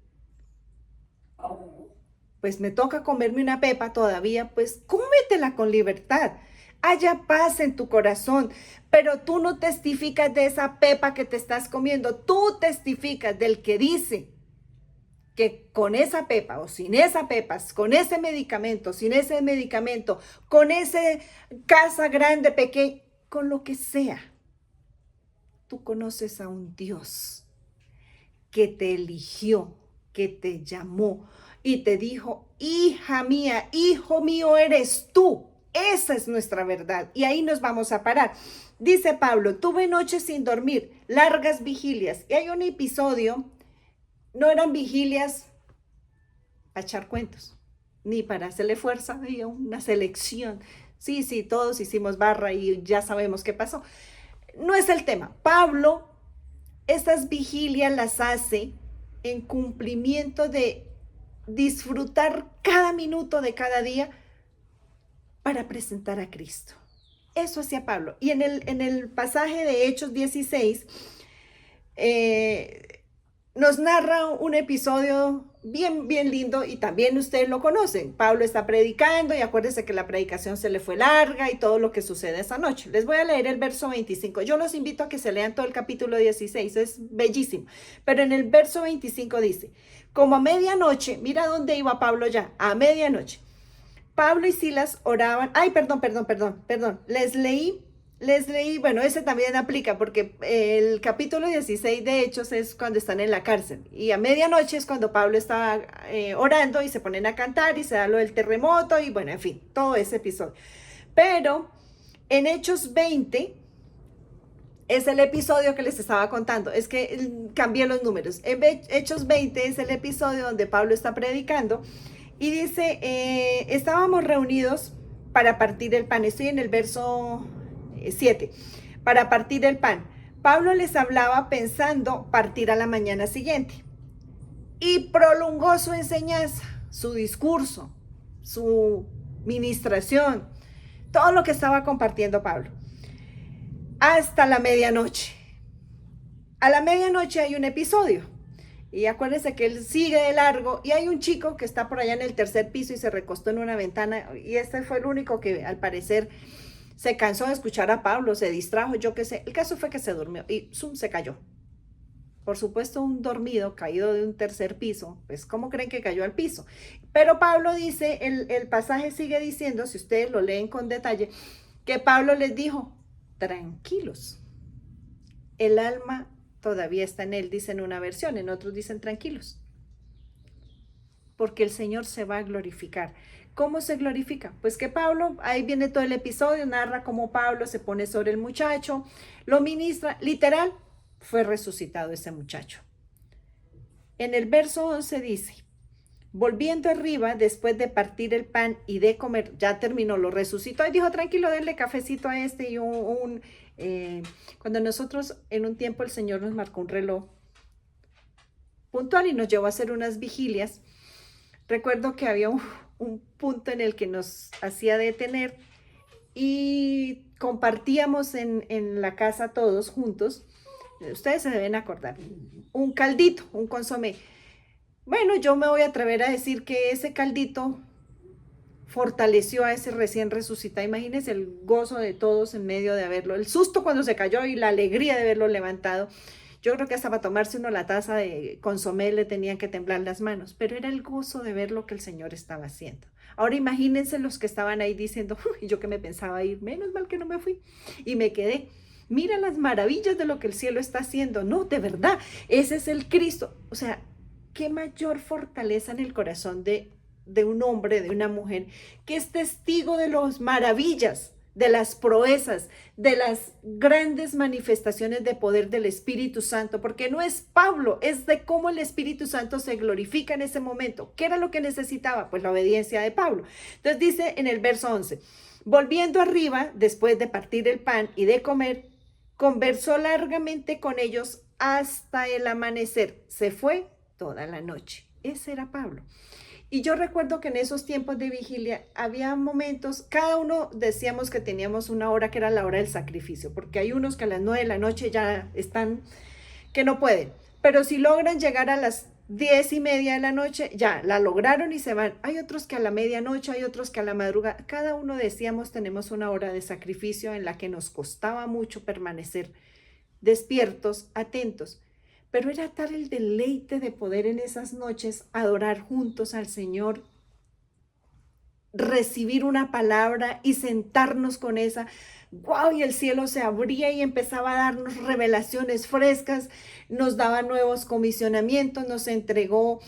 [SPEAKER 1] pues me toca comerme una pepa todavía, pues cómetela con libertad. Haya paz en tu corazón, pero tú no testificas de esa pepa que te estás comiendo, tú testificas del que dice que con esa pepa o sin esa pepa, con ese medicamento, sin ese medicamento, con ese casa grande, pequeña, con lo que sea, tú conoces a un Dios que te eligió, que te llamó y te dijo, hija mía, hijo mío eres tú. Esa es nuestra verdad y ahí nos vamos a parar. Dice Pablo, tuve noches sin dormir, largas vigilias. Y hay un episodio. No eran vigilias para echar cuentos, ni para hacerle fuerza, había una selección. Sí, todos hicimos barra y ya sabemos qué pasó. No es el tema. Pablo, estas vigilias las hace en cumplimiento de disfrutar cada minuto de cada día para presentar a Cristo. Eso hacía Pablo. Y en el pasaje de Hechos 16, nos narra un episodio bien lindo y también ustedes lo conocen. Pablo está predicando y acuérdense que la predicación se le fue larga y todo lo que sucede esa noche. Les voy a leer el verso 25. Yo los invito a que se lean todo el capítulo 16, es bellísimo. Pero en el verso 25 dice, como a medianoche, mira dónde iba Pablo ya, a medianoche. Pablo y Silas oraban, perdón, les leí, bueno, ese también aplica porque el capítulo 16 de Hechos es cuando están en la cárcel y a medianoche es cuando Pablo está orando y se ponen a cantar y se da lo del terremoto y bueno, en fin, todo ese episodio. Pero en Hechos 20 es el episodio que les estaba contando. Es que cambié los números. En Hechos 20 es el episodio donde Pablo está predicando y dice, estábamos reunidos para partir el pan. Estoy en el verso 7. Para partir el pan. Pablo les hablaba pensando partir a la mañana siguiente. Y prolongó su enseñanza, su discurso, su ministración, todo lo que estaba compartiendo Pablo, hasta la medianoche. A la medianoche hay un episodio. Y acuérdense que él sigue de largo y hay un chico que está por allá en el tercer piso y se recostó en una ventana. Y este fue el único que al parecer se cansó de escuchar a Pablo, se distrajo, yo qué sé. El caso fue que se durmió y ¡zum! Se cayó. Por supuesto, un dormido caído de un tercer piso, pues ¿cómo creen que cayó al piso? Pero Pablo dice, el pasaje sigue diciendo, si ustedes lo leen con detalle, que Pablo les dijo, tranquilos, el alma todavía está en él, dice en una versión, en otros dicen tranquilos, porque el Señor se va a glorificar. ¿Cómo se glorifica? Pues que Pablo, ahí viene todo el episodio, narra cómo Pablo se pone sobre el muchacho, lo ministra, literal, fue resucitado ese muchacho. En el verso 11 dice, volviendo arriba, después de partir el pan y de comer, ya terminó, lo resucitó y dijo, tranquilo, denle cafecito a este y cuando nosotros en un tiempo el Señor nos marcó un reloj puntual y nos llevó a hacer unas vigilias, recuerdo que había un punto en el que nos hacía detener y compartíamos en la casa todos juntos. Ustedes se deben acordar, un caldito, un consomé. Bueno, yo me voy a atrever a decir que ese caldito fortaleció a ese recién resucitado. Imagínense el gozo de todos en medio de haberlo, el susto cuando se cayó y la alegría de verlo levantado. Yo creo que hasta para tomarse uno la taza de consomé le tenían que temblar las manos, pero era el gozo de ver lo que el Señor estaba haciendo. Ahora imagínense los que estaban ahí diciendo, yo que me pensaba ir, menos mal que no me fui y me quedé. Mira las maravillas de lo que el cielo está haciendo. No, de verdad, ese es el Cristo. O sea, qué mayor fortaleza en el corazón de un hombre, de una mujer, que es testigo de las maravillas, de las proezas, de las grandes manifestaciones de poder del Espíritu Santo, porque no es Pablo, es de cómo el Espíritu Santo se glorifica en ese momento. ¿Qué era lo que necesitaba? Pues la obediencia de Pablo. Entonces dice en el verso 11, volviendo arriba, después de partir el pan y de comer, conversó largamente con ellos hasta el amanecer. Se fue toda la noche. Ese era Pablo. Y yo recuerdo que en esos tiempos de vigilia había momentos, cada uno decíamos que teníamos una hora que era la hora del sacrificio, porque hay unos que a las 9 de la noche ya están, que no pueden. Pero si logran llegar a las 10:30 de la noche, ya la lograron y se van. Hay otros que a la medianoche, hay otros que a la madrugada. Cada uno decíamos tenemos una hora de sacrificio en la que nos costaba mucho permanecer despiertos, atentos. Pero era tal el deleite de poder en esas noches adorar juntos al Señor, recibir una palabra y sentarnos con esa. ¡Wow! Y el cielo se abría y empezaba a darnos revelaciones frescas, nos daba nuevos comisionamientos, nos entregó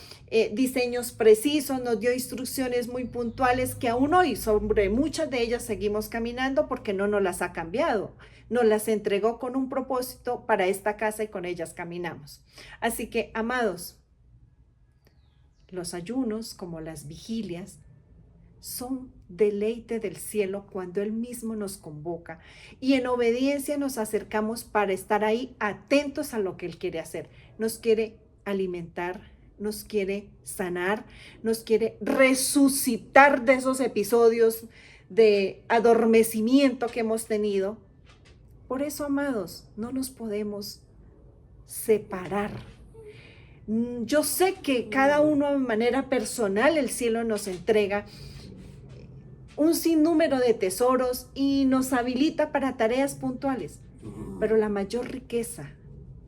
[SPEAKER 1] diseños precisos, nos dio instrucciones muy puntuales que aún hoy sobre muchas de ellas seguimos caminando porque no nos las ha cambiado. Nos las entregó con un propósito para esta casa y con ellas caminamos. Así que, amados, los ayunos como las vigilias son deleite del cielo cuando Él mismo nos convoca y en obediencia nos acercamos para estar ahí atentos a lo que Él quiere hacer. Nos quiere alimentar, nos quiere sanar, nos quiere resucitar de esos episodios de adormecimiento que hemos tenido. Por eso, amados, no nos podemos separar. Yo sé que cada uno de manera personal el cielo nos entrega un sinnúmero de tesoros y nos habilita para tareas puntuales, pero la mayor riqueza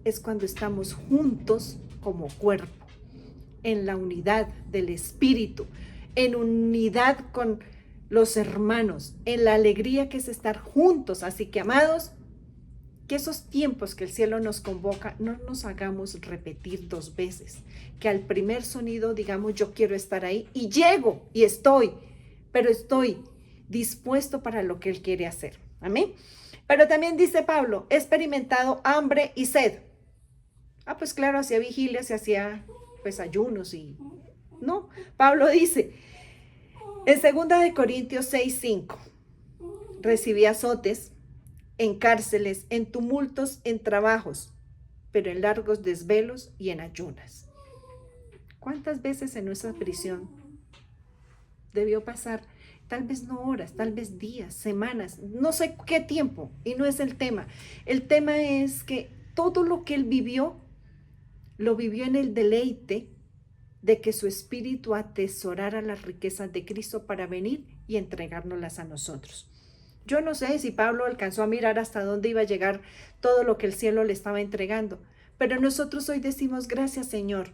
[SPEAKER 1] es cuando estamos juntos como cuerpo, en la unidad del Espíritu, en unidad con los hermanos, en la alegría que es estar juntos. Así que, amados, que esos tiempos que el cielo nos convoca no nos hagamos repetir 2 veces, que al primer sonido digamos yo quiero estar ahí y llego y estoy, pero estoy dispuesto para lo que Él quiere hacer. Amén. Pero también dice Pablo, he experimentado hambre y sed. Ah, pues claro, hacía vigilias, se hacía pues ayunos y no. Pablo dice en 2 Corintios 6:5, recibí azotes en cárceles, en tumultos, en trabajos, pero en largos desvelos y en ayunas. ¿Cuántas veces en nuestra prisión debió pasar? Tal vez no horas, tal vez días, semanas, no sé qué tiempo, y no es el tema. El tema es que todo lo que él vivió, lo vivió en el deleite de que su espíritu atesorara las riquezas de Cristo para venir y entregárnoslas a nosotros. Yo no sé si Pablo alcanzó a mirar hasta dónde iba a llegar todo lo que el cielo le estaba entregando, pero nosotros hoy decimos gracias, Señor,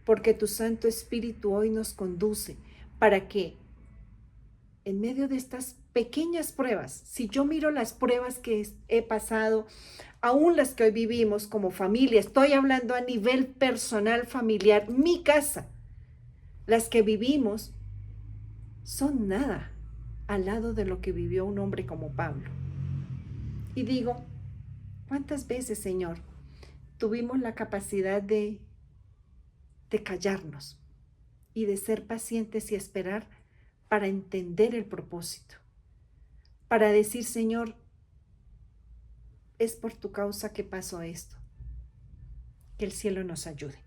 [SPEAKER 1] porque tu Santo Espíritu hoy nos conduce para que en medio de estas pequeñas pruebas, si yo miro las pruebas que he pasado, aún las que hoy vivimos como familia, estoy hablando a nivel personal, familiar, mi casa, las que vivimos son nada al lado de lo que vivió un hombre como Pablo. Y digo, ¿cuántas veces, Señor, tuvimos la capacidad de callarnos y de ser pacientes y esperar para entender el propósito? Para decir, Señor, es por tu causa que pasó esto. Que el cielo nos ayude.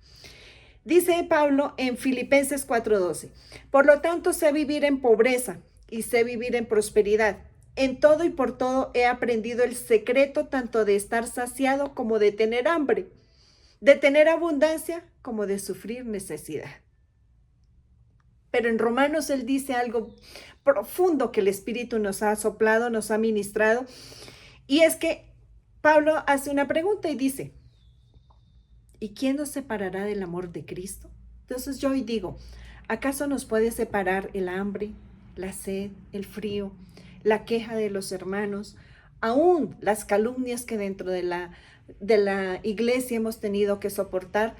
[SPEAKER 1] Dice Pablo en Filipenses 4:12, por lo tanto sé vivir en pobreza y sé vivir en prosperidad. En todo y por todo he aprendido el secreto tanto de estar saciado como de tener hambre, de tener abundancia como de sufrir necesidad. Pero en Romanos él dice algo profundo que el Espíritu nos ha soplado, nos ha ministrado, y es que Pablo hace una pregunta y dice, ¿y quién nos separará del amor de Cristo? Entonces yo hoy digo, ¿acaso nos puede separar el hambre, la sed, el frío, la queja de los hermanos, aún las calumnias que dentro de la iglesia hemos tenido que soportar?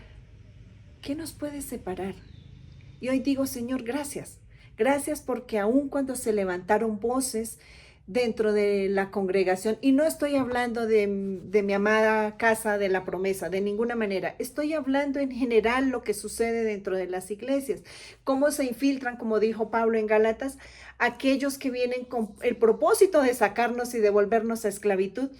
[SPEAKER 1] ¿Qué nos puede separar? Y hoy digo, Señor, gracias. Gracias porque aún cuando se levantaron voces dentro de la congregación, y no estoy hablando de mi amada casa de la promesa, de ninguna manera, estoy hablando en general lo que sucede dentro de las iglesias, cómo se infiltran, como dijo Pablo en Gálatas, aquellos que vienen con el propósito de sacarnos y devolvernos a esclavitud,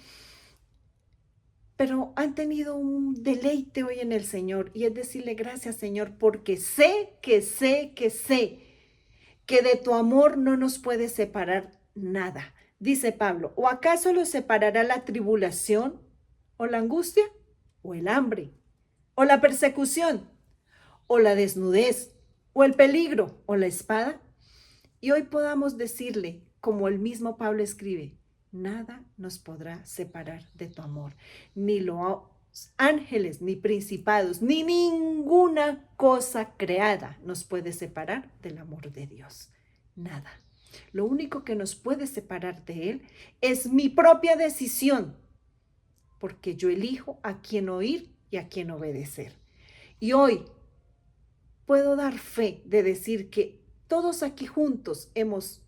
[SPEAKER 1] pero han tenido un deleite hoy en el Señor, y es decirle gracias, Señor, porque sé que de tu amor no nos puede separar nada. Dice Pablo, ¿o acaso los separará la tribulación o la angustia o el hambre o la persecución o la desnudez o el peligro o la espada? Y hoy podamos decirle, como el mismo Pablo escribe, nada nos podrá separar de tu amor, ni los ángeles, ni principados, ni ninguna cosa creada nos puede separar del amor de Dios. Nada. Lo único que nos puede separar de Él es mi propia decisión, porque yo elijo a quién oír y a quién obedecer. Y hoy puedo dar fe de decir que todos aquí juntos hemos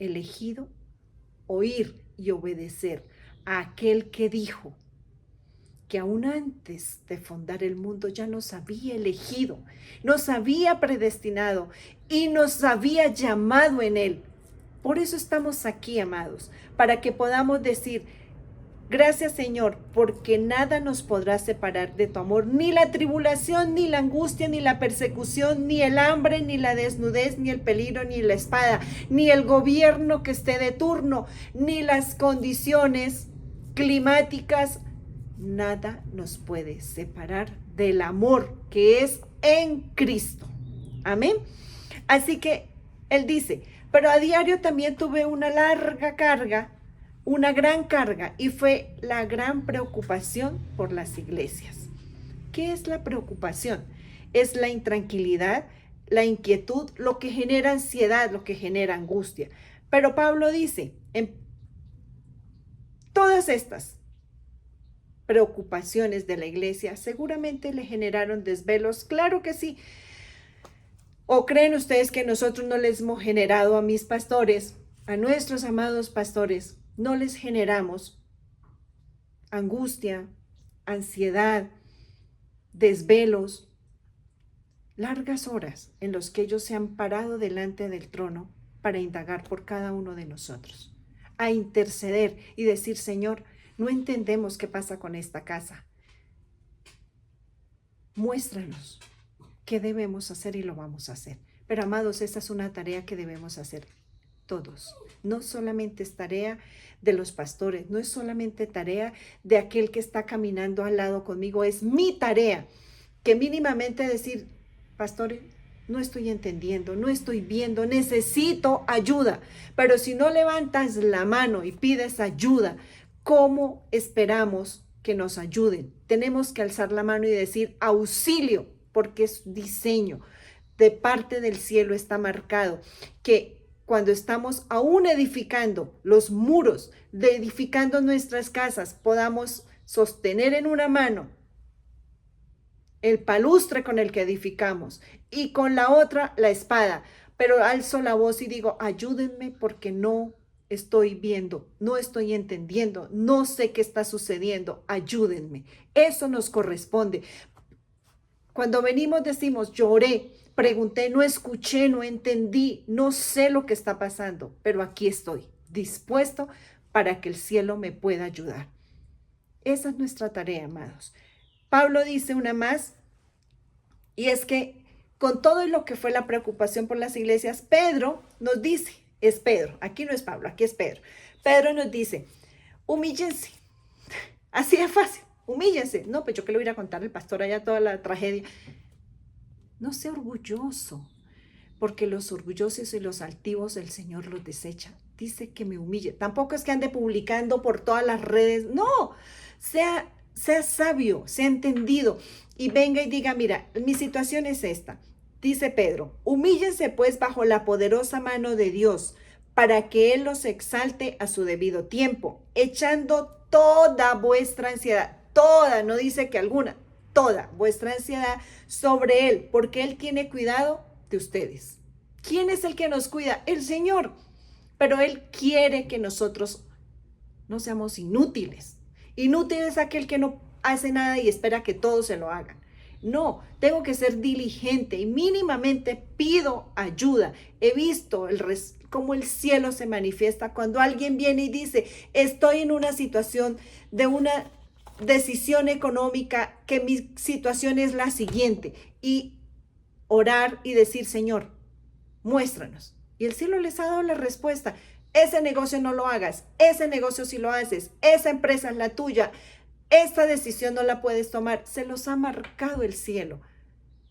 [SPEAKER 1] elegido oír y obedecer a aquel que dijo que aún antes de fundar el mundo ya nos había elegido, nos había predestinado y nos había llamado en Él. Por eso estamos aquí, amados, para que podamos decir, gracias, Señor, porque nada nos podrá separar de tu amor, ni la tribulación, ni la angustia, ni la persecución, ni el hambre, ni la desnudez, ni el peligro, ni la espada, ni el gobierno que esté de turno, ni las condiciones climáticas. Nada nos puede separar del amor que es en Cristo. Amén. Así que Él dice, pero a diario también tuve una larga carga, una gran carga, y fue la gran preocupación por las iglesias. ¿Qué es la preocupación? Es la intranquilidad, la inquietud, lo que genera ansiedad, lo que genera angustia. Pero Pablo dice, en todas estas preocupaciones de la iglesia seguramente le generaron desvelos, claro que sí. ¿O creen ustedes que nosotros no les hemos generado a mis pastores, a nuestros amados pastores, no les generamos angustia, ansiedad, desvelos, largas horas en los que ellos se han parado delante del trono para indagar por cada uno de nosotros, a interceder y decir, Señor, no entendemos qué pasa con esta casa. Muéstranos qué debemos hacer y lo vamos a hacer. Pero amados, esa es una tarea que debemos hacer todos. No solamente es tarea de los pastores, no es solamente tarea de aquel que está caminando al lado conmigo, es mi tarea, que mínimamente decir, pastores, no estoy entendiendo, no estoy viendo, necesito ayuda. Pero si no levantas la mano y pides ayuda, ¿cómo esperamos que nos ayuden? Tenemos que alzar la mano y decir auxilio, porque es diseño de parte del cielo, está marcado que cuando estamos aún edificando los muros, de edificando nuestras casas, podamos sostener en una mano el palustre con el que edificamos y con la otra la espada. Pero alzo la voz y digo, ayúdenme porque no estoy viendo, no estoy entendiendo, no sé qué está sucediendo, ayúdenme. Eso nos corresponde. Cuando venimos decimos, lloré, pregunté, no escuché, no entendí, no sé lo que está pasando, pero aquí estoy, dispuesto para que el cielo me pueda ayudar. Esa es nuestra tarea, amados. Pablo dice una más, y es que con todo lo que fue la preocupación por las iglesias, Pedro nos dice, es Pedro, aquí no es Pablo, aquí es Pedro. Pedro nos dice, humíllense, así es fácil, humíllense. No, pues yo que le voy a contar al pastor allá toda la tragedia. No sea orgulloso, porque los orgullosos y los altivos el Señor los desecha. Dice que me humille. Tampoco es que ande publicando por todas las redes. No, sea sabio, sea entendido y venga y diga, mira, mi situación es esta. Dice Pedro, humíllense pues bajo la poderosa mano de Dios para que Él los exalte a su debido tiempo, echando toda vuestra ansiedad, toda, no dice que alguna, toda vuestra ansiedad sobre Él, porque Él tiene cuidado de ustedes. ¿Quién es el que nos cuida? El Señor. Pero Él quiere que nosotros no seamos inútiles. Inútil es aquel que no hace nada y espera que todos se lo hagan. No, tengo que ser diligente y mínimamente pido ayuda. He visto cómo el cielo se manifiesta cuando alguien viene y dice, estoy en una situación de una decisión económica, que mi situación es la siguiente, y orar y decir, Señor, muéstranos. Y el cielo les ha dado la respuesta. Ese negocio no lo hagas, ese negocio sí lo haces, esa empresa es la tuya, esta decisión no la puedes tomar. Se los ha marcado el cielo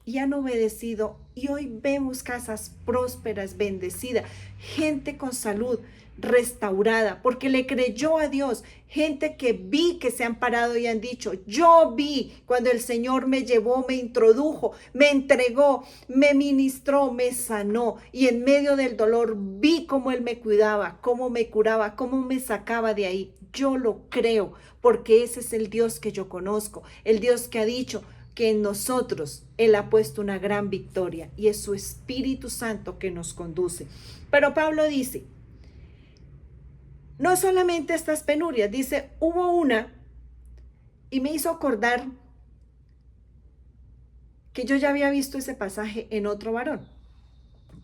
[SPEAKER 1] y han obedecido, y hoy vemos casas prósperas, bendecidas, gente con salud restaurada porque le creyó a Dios, gente que vi que se han parado y han dicho, yo vi cuando el Señor me llevó, me introdujo, me entregó, me ministró, me sanó, y en medio del dolor vi cómo Él me cuidaba, cómo me curaba, cómo me sacaba de ahí. Yo lo creo porque ese es el Dios que yo conozco, el Dios que ha dicho que en nosotros Él ha puesto una gran victoria, y es su Espíritu Santo que nos conduce. Pero Pablo dice, no solamente estas penurias, dice, hubo una, y me hizo acordar que yo ya había visto ese pasaje en otro varón.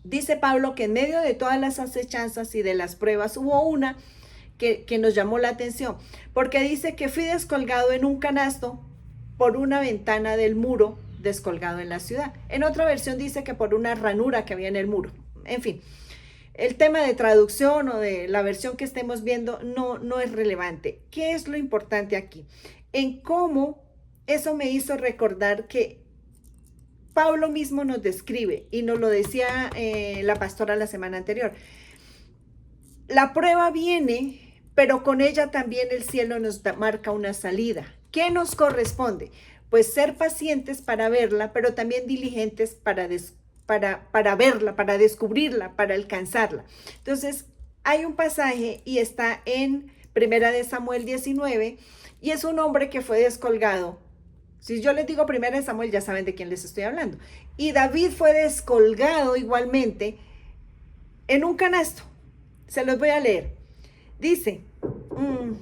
[SPEAKER 1] Dice Pablo que en medio de todas las acechanzas y de las pruebas hubo una que nos llamó la atención, porque dice que fui descolgado en un canasto por una ventana del muro descolgado en la ciudad. En otra versión dice que por una ranura que había en el muro. En fin, el tema de traducción o de la versión que estemos viendo no es relevante. ¿Qué es lo importante aquí? En cómo eso me hizo recordar que Pablo mismo nos describe, y nos lo decía la pastora la semana anterior. La prueba viene, pero con ella también el cielo nos marca una salida. ¿Qué nos corresponde? Pues ser pacientes para verla, pero también diligentes para verla, para descubrirla, para alcanzarla. Entonces, hay un pasaje y está en Primera de Samuel 19, y es un hombre que fue descolgado. Si yo les digo Primera de Samuel, ya saben de quién les estoy hablando. Y David fue descolgado igualmente en un canasto. Se los voy a leer. Dice, mm,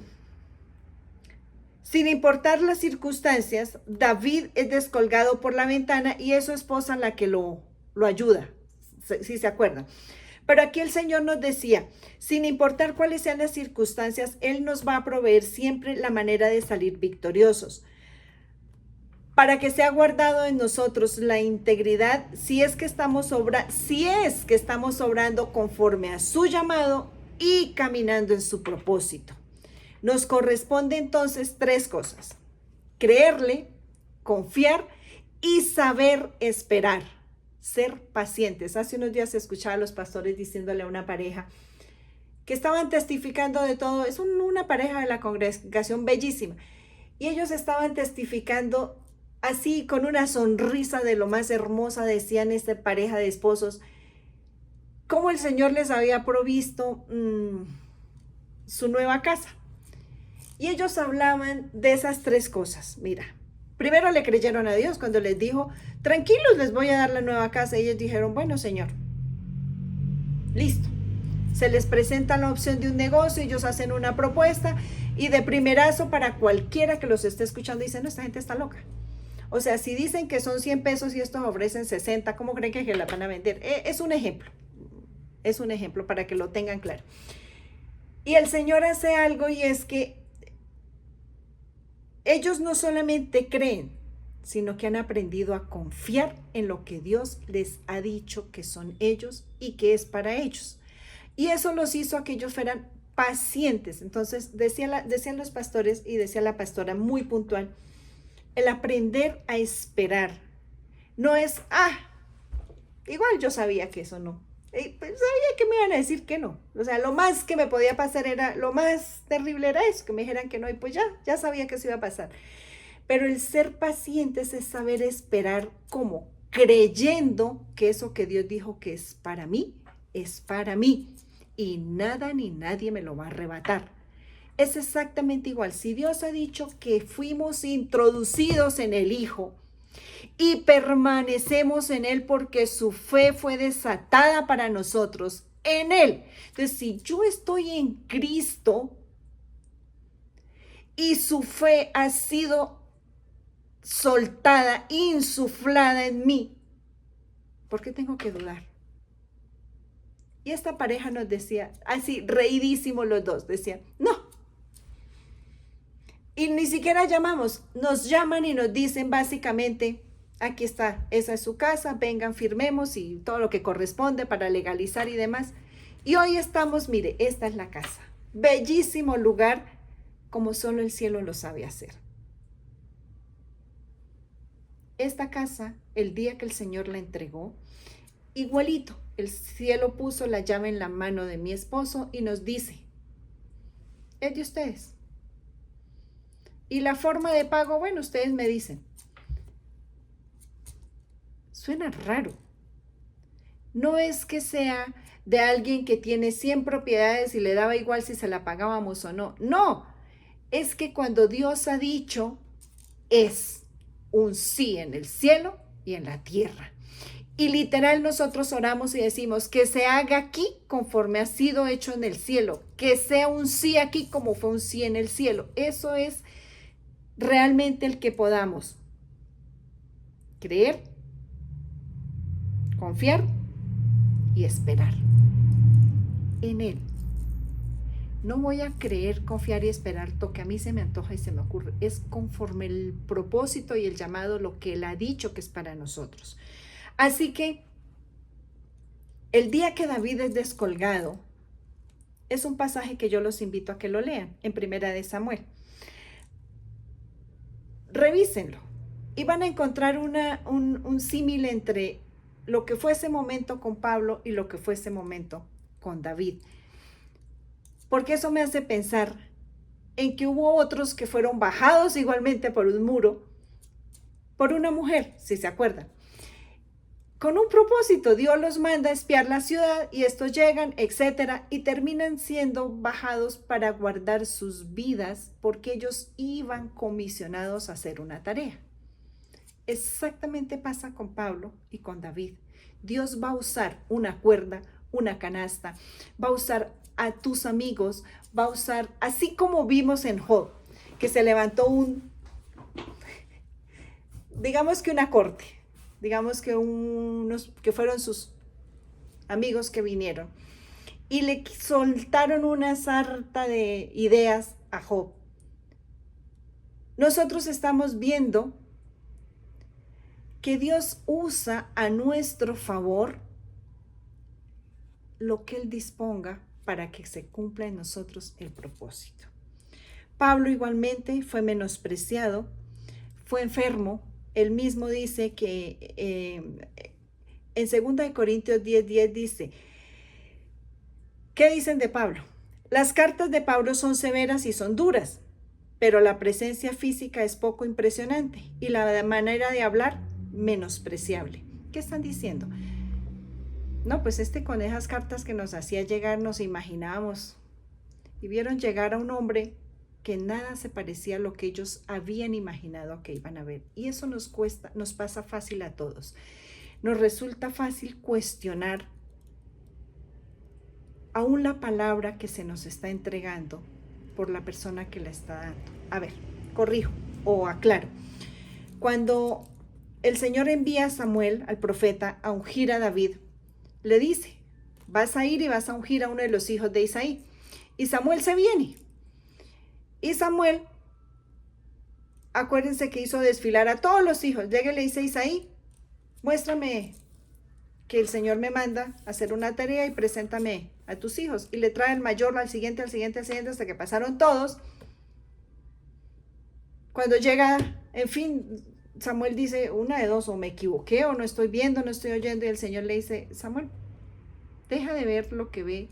[SPEAKER 1] sin importar las circunstancias, David es descolgado por la ventana y es su esposa la que lo ayuda, si se acuerdan. Pero aquí el Señor nos decía, sin importar cuáles sean las circunstancias, Él nos va a proveer siempre la manera de salir victoriosos. Para que sea guardado en nosotros la integridad, si es que estamos obrando conforme a su llamado y caminando en su propósito. Nos corresponde entonces 3 cosas: creerle, confiar y saber esperar, ser pacientes. Hace unos días escuchaba a los pastores diciéndole a una pareja que estaban testificando de todo. Es una pareja de la congregación bellísima. Y ellos estaban testificando así, con una sonrisa de lo más hermosa, decían esta pareja de esposos, cómo el Señor les había provisto su nueva casa. Y ellos hablaban de esas 3 cosas. Mira, primero le creyeron a Dios cuando les dijo, tranquilos, les voy a dar la nueva casa. Y ellos dijeron, bueno, Señor, listo. Se les presenta la opción de un negocio, ellos hacen una propuesta y de primerazo para cualquiera que los esté escuchando dicen, no, esta gente está loca. O sea, si dicen que son 100 pesos y estos ofrecen 60, ¿cómo creen que la van a vender? Es un ejemplo para que lo tengan claro. Y el Señor hace algo, y es que ellos no solamente creen, sino que han aprendido a confiar en lo que Dios les ha dicho que son ellos y que es para ellos. Y eso los hizo a que ellos fueran pacientes. Entonces decían los pastores y decía la pastora muy puntual, el aprender a esperar no es, igual yo sabía que eso no. Pues sabía que me iban a decir que no. O sea, lo más que me podía pasar lo más terrible era eso, que me dijeran que no, y pues ya sabía que eso iba a pasar. Pero el ser pacientes es saber esperar, ¿cómo? Creyendo que eso que Dios dijo que es para mí, y nada ni nadie me lo va a arrebatar. Es exactamente igual. Si Dios ha dicho que fuimos introducidos en el Hijo y permanecemos en Él porque su fe fue desatada para nosotros en Él. Entonces, si yo estoy en Cristo y su fe ha sido soltada, insuflada en mí, ¿por qué tengo que dudar? Y esta pareja nos decía, así, reidísimos los dos, decían, no. Y ni siquiera llamamos, nos llaman y nos dicen básicamente, aquí está, esa es su casa, vengan, firmemos y todo lo que corresponde para legalizar y demás. Y hoy estamos, mire, esta es la casa. Bellísimo lugar, como solo el cielo lo sabe hacer. Esta casa, el día que el Señor la entregó, igualito, el cielo puso la llave en la mano de mi esposo y nos dice, es de ustedes. Y la forma de pago, bueno, ustedes me dicen. Suena raro. No es que sea de alguien que tiene 100 propiedades y le daba igual si se la pagábamos o no. No, es que cuando Dios ha dicho, es un sí en el cielo y en la tierra. Y literal nosotros oramos y decimos que se haga aquí conforme ha sido hecho en el cielo, que sea un sí aquí como fue un sí en el cielo. Eso es realmente el que podamos creer, confiar y esperar en Él. No voy a creer, confiar y esperar lo que a mí se me antoja y se me ocurre. Es conforme el propósito y el llamado, lo que Él ha dicho que es para nosotros. Así que el día que David es descolgado, es un pasaje que yo los invito a que lo lean en Primera de Samuel. Revísenlo y van a encontrar un símil entre lo que fue ese momento con Pablo y lo que fue ese momento con David. Porque eso me hace pensar en que hubo otros que fueron bajados igualmente por un muro, por una mujer, si se acuerdan. Con un propósito, Dios los manda a espiar la ciudad y estos llegan, etcétera, y terminan siendo bajados para guardar sus vidas porque ellos iban comisionados a hacer una tarea. Exactamente pasa con Pablo y con David. Dios va a usar una cuerda, una canasta, va a usar a tus amigos, va a usar, así como vimos en Job, que se levantó digamos que una corte, digamos que que fueron sus amigos que vinieron y le soltaron una sarta de ideas a Job. Nosotros estamos viendo que Dios usa a nuestro favor lo que Él disponga para que se cumpla en nosotros el propósito. Pablo igualmente fue menospreciado, fue enfermo. Él mismo dice que en 2 Corintios 10:10 dice, ¿qué dicen de Pablo? Las cartas de Pablo son severas y son duras, pero la presencia física es poco impresionante y la manera de hablar menospreciable. ¿Qué están diciendo? No, pues con esas cartas que nos hacía llegar nos imaginábamos y vieron llegar a un hombre que nada se parecía a lo que ellos habían imaginado que iban a ver. Y eso nos pasa fácil a todos. Nos resulta fácil cuestionar aún la palabra que se nos está entregando por la persona que la está dando. A ver, corrijo o aclaro. Cuando el Señor envía a Samuel, al profeta, a ungir a David, le dice, vas a ir y vas a ungir a uno de los hijos de Isaí. Y Samuel se viene. Y Samuel, acuérdense que hizo desfilar a todos los hijos. Llega y le dice a Isaí, muéstrame que el Señor me manda a hacer una tarea y preséntame a tus hijos. Y le trae el mayor al siguiente, al siguiente, al siguiente, hasta que pasaron todos. Cuando llega, en fin, Samuel dice, una de dos, o me equivoqué, o no estoy viendo, no estoy oyendo. Y el Señor le dice, Samuel, deja de ver lo que ve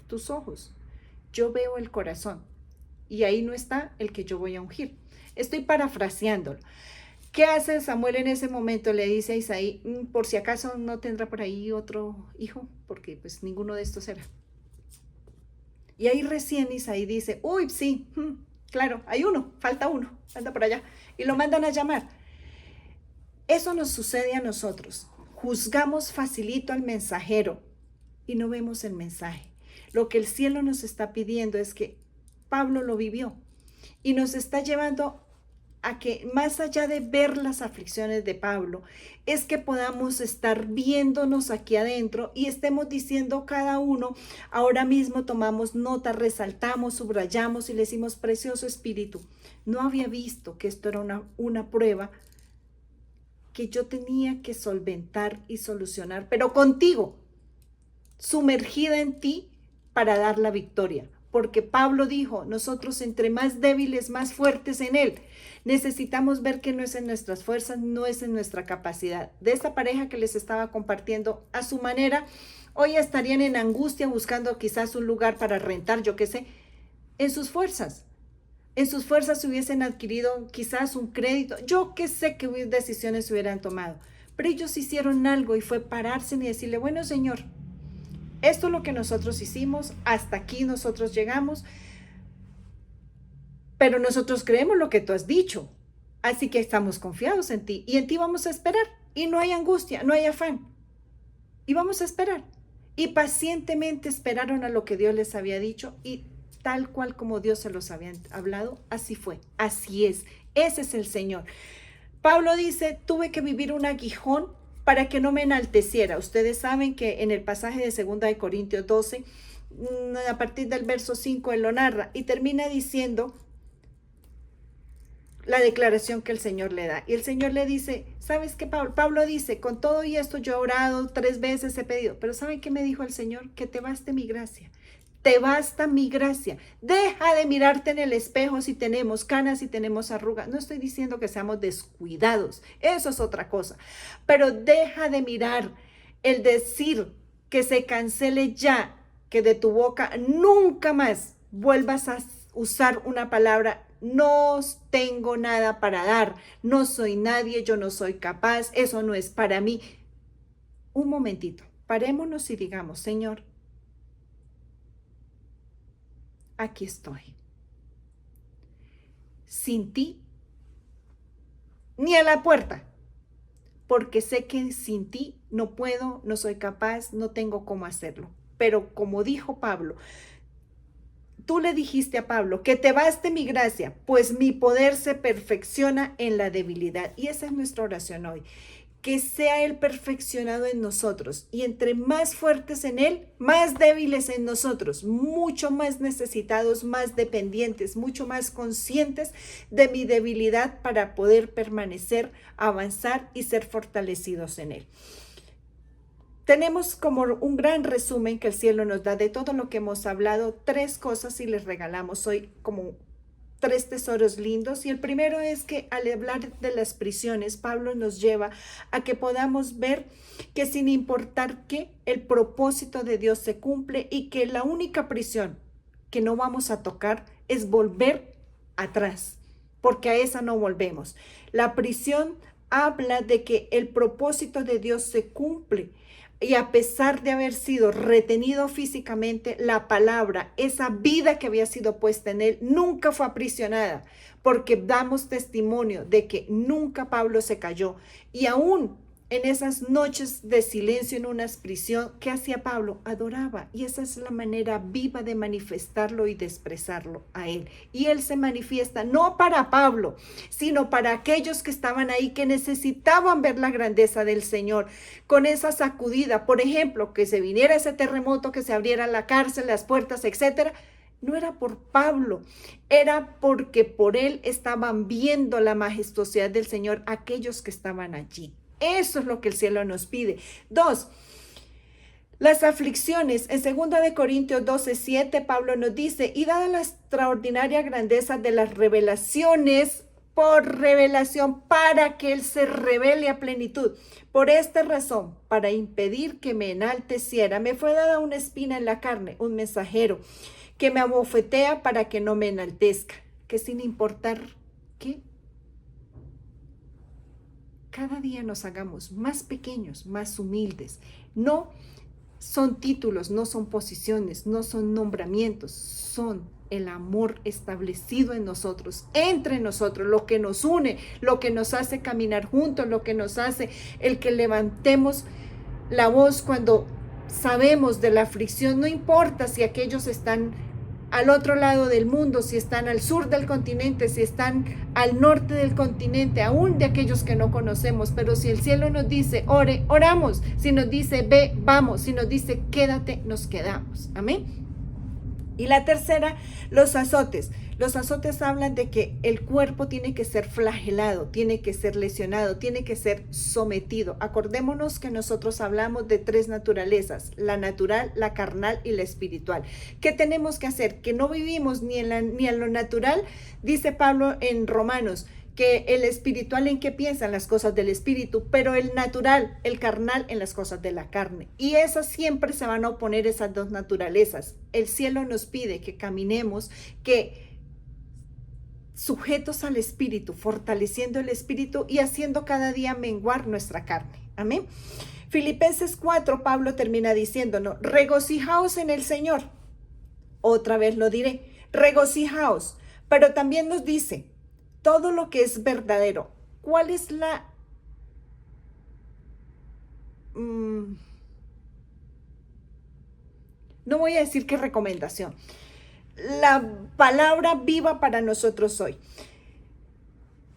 [SPEAKER 1] tus ojos. Yo veo el corazón. Y ahí no está el que yo voy a ungir. Estoy parafraseándolo. ¿Qué hace Samuel en ese momento? Le dice a Isaí, por si acaso no tendrá por ahí otro hijo, porque pues ninguno de estos era. Y ahí recién Isaí dice, uy, sí, claro, hay uno, falta uno, anda por allá. Y lo mandan a llamar. Eso nos sucede a nosotros. Juzgamos facilito al mensajero y no vemos el mensaje. Lo que el cielo nos está pidiendo es que Pablo lo vivió y nos está llevando a que más allá de ver las aflicciones de Pablo, es que podamos estar viéndonos aquí adentro y estemos diciendo cada uno, ahora mismo tomamos nota, resaltamos, subrayamos y le decimos, precioso Espíritu, no había visto que esto era una prueba que yo tenía que solventar y solucionar, pero contigo, sumergida en ti para dar la victoria. Porque Pablo dijo, nosotros entre más débiles, más fuertes en Él. Necesitamos ver que no es en nuestras fuerzas, no es en nuestra capacidad. De esta pareja que les estaba compartiendo a su manera, hoy estarían en angustia buscando quizás un lugar para rentar, yo qué sé, en sus fuerzas. En sus fuerzas hubiesen adquirido quizás un crédito, yo qué sé qué decisiones hubieran tomado. Pero ellos hicieron algo y fue pararse y decirle, bueno, Señor, esto es lo que nosotros hicimos, hasta aquí nosotros llegamos, pero nosotros creemos lo que tú has dicho, así que estamos confiados en ti y en ti vamos a esperar y no hay angustia, no hay afán y vamos a esperar. Y pacientemente esperaron a lo que Dios les había dicho y tal cual como Dios se los había hablado, así fue, así es, ese es el Señor. Pablo dice, tuve que vivir un aguijón para que no me enalteciera. Ustedes saben que en el pasaje de 2 Corintios 12, a partir del verso 5, él lo narra y termina diciendo la declaración que el Señor le da. Y el Señor le dice, ¿sabes qué, Pablo? Pablo dice, con todo y esto yo he orado 3 veces, he pedido. Pero ¿saben qué me dijo el Señor? Que te baste mi gracia. Te basta mi gracia. Deja de mirarte en el espejo si tenemos canas, si tenemos arrugas. No estoy diciendo que seamos descuidados. Eso es otra cosa. Pero deja de mirar el decir que se cancele ya, que de tu boca nunca más vuelvas a usar una palabra. No tengo nada para dar. No soy nadie. Yo no soy capaz. Eso no es para mí. Un momentito. Parémonos y digamos, Señor, aquí estoy. Sin ti, ni a la puerta, porque sé que sin ti no puedo, no soy capaz, no tengo cómo hacerlo. pero como dijo Pablo, tú le dijiste a Pablo, que te baste mi gracia, pues mi poder se perfecciona en la debilidad. Y esa es nuestra oración hoy, que sea Él perfeccionado en nosotros. Y entre más fuertes en Él, más débiles en nosotros, mucho más necesitados, más dependientes, mucho más conscientes de mi debilidad para poder permanecer, avanzar y ser fortalecidos en Él. Tenemos como un gran resumen que el cielo nos da de todo lo que hemos hablado, 3 cosas y les regalamos hoy como 3 tesoros lindos. Y el primero es que al hablar de las prisiones, Pablo nos lleva a que podamos ver que sin importar qué, el propósito de Dios se cumple y que la única prisión que no vamos a tocar es volver atrás, porque a esa no volvemos. La prisión habla de que el propósito de Dios se cumple. Y a pesar de haber sido retenido físicamente, la palabra, esa vida que había sido puesta en él, nunca fue aprisionada, porque damos testimonio de que nunca Pablo se cayó. Y aún en esas noches de silencio en una prisión, ¿qué hacía Pablo? Adoraba. Y esa es la manera viva de manifestarlo y de expresarlo a él. Y él se manifiesta no para Pablo, sino para aquellos que estaban ahí, que necesitaban ver la grandeza del Señor. Con esa sacudida, por ejemplo, que se viniera ese terremoto, que se abriera la cárcel, las puertas, etcétera. No era por Pablo, era porque por él estaban viendo la majestuosidad del Señor aquellos que estaban allí. Eso es lo que el cielo nos pide. 2, las aflicciones. En 2 de Corintios 12:7, Pablo nos dice, y dada la extraordinaria grandeza de las revelaciones, por revelación, para que él se revele a plenitud. Por esta razón, para impedir que me enalteciera, me fue dada una espina en la carne, un mensajero, que me abofetea para que no me enaltezca. Que sin importar qué, cada día nos hagamos más pequeños, más humildes. No son títulos, no son posiciones, no son nombramientos, son el amor establecido en nosotros, entre nosotros, lo que nos une, lo que nos hace caminar juntos, lo que nos hace el que levantemos la voz cuando sabemos de la aflicción. No importa si aquellos están al otro lado del mundo, si están al sur del continente, si están al norte del continente, aún de aquellos que no conocemos, pero si el cielo nos dice, ore, oramos, si nos dice, ve, vamos, si nos dice, quédate, nos quedamos. Amén. Y la tercera, los azotes. Los azotes hablan de que el cuerpo tiene que ser flagelado, tiene que ser lesionado, tiene que ser sometido. Acordémonos que nosotros hablamos de 3 naturalezas, la natural, la carnal y la espiritual. ¿Qué tenemos que hacer? Que no vivimos ni en lo natural, dice Pablo en Romanos, que el espiritual en qué piensa, en las cosas del espíritu, pero el natural, el carnal, en las cosas de la carne. Y esas siempre se van a oponer, esas 2 naturalezas. El cielo nos pide que caminemos, que sujetos al espíritu, fortaleciendo el espíritu y haciendo cada día menguar nuestra carne. Amén. Filipenses 4, Pablo termina diciéndonos, regocijaos en el Señor. Otra vez lo diré, regocijaos. Pero también nos dice, todo lo que es verdadero. ¿Cuál es la... no voy a decir qué recomendación. La palabra viva para nosotros hoy.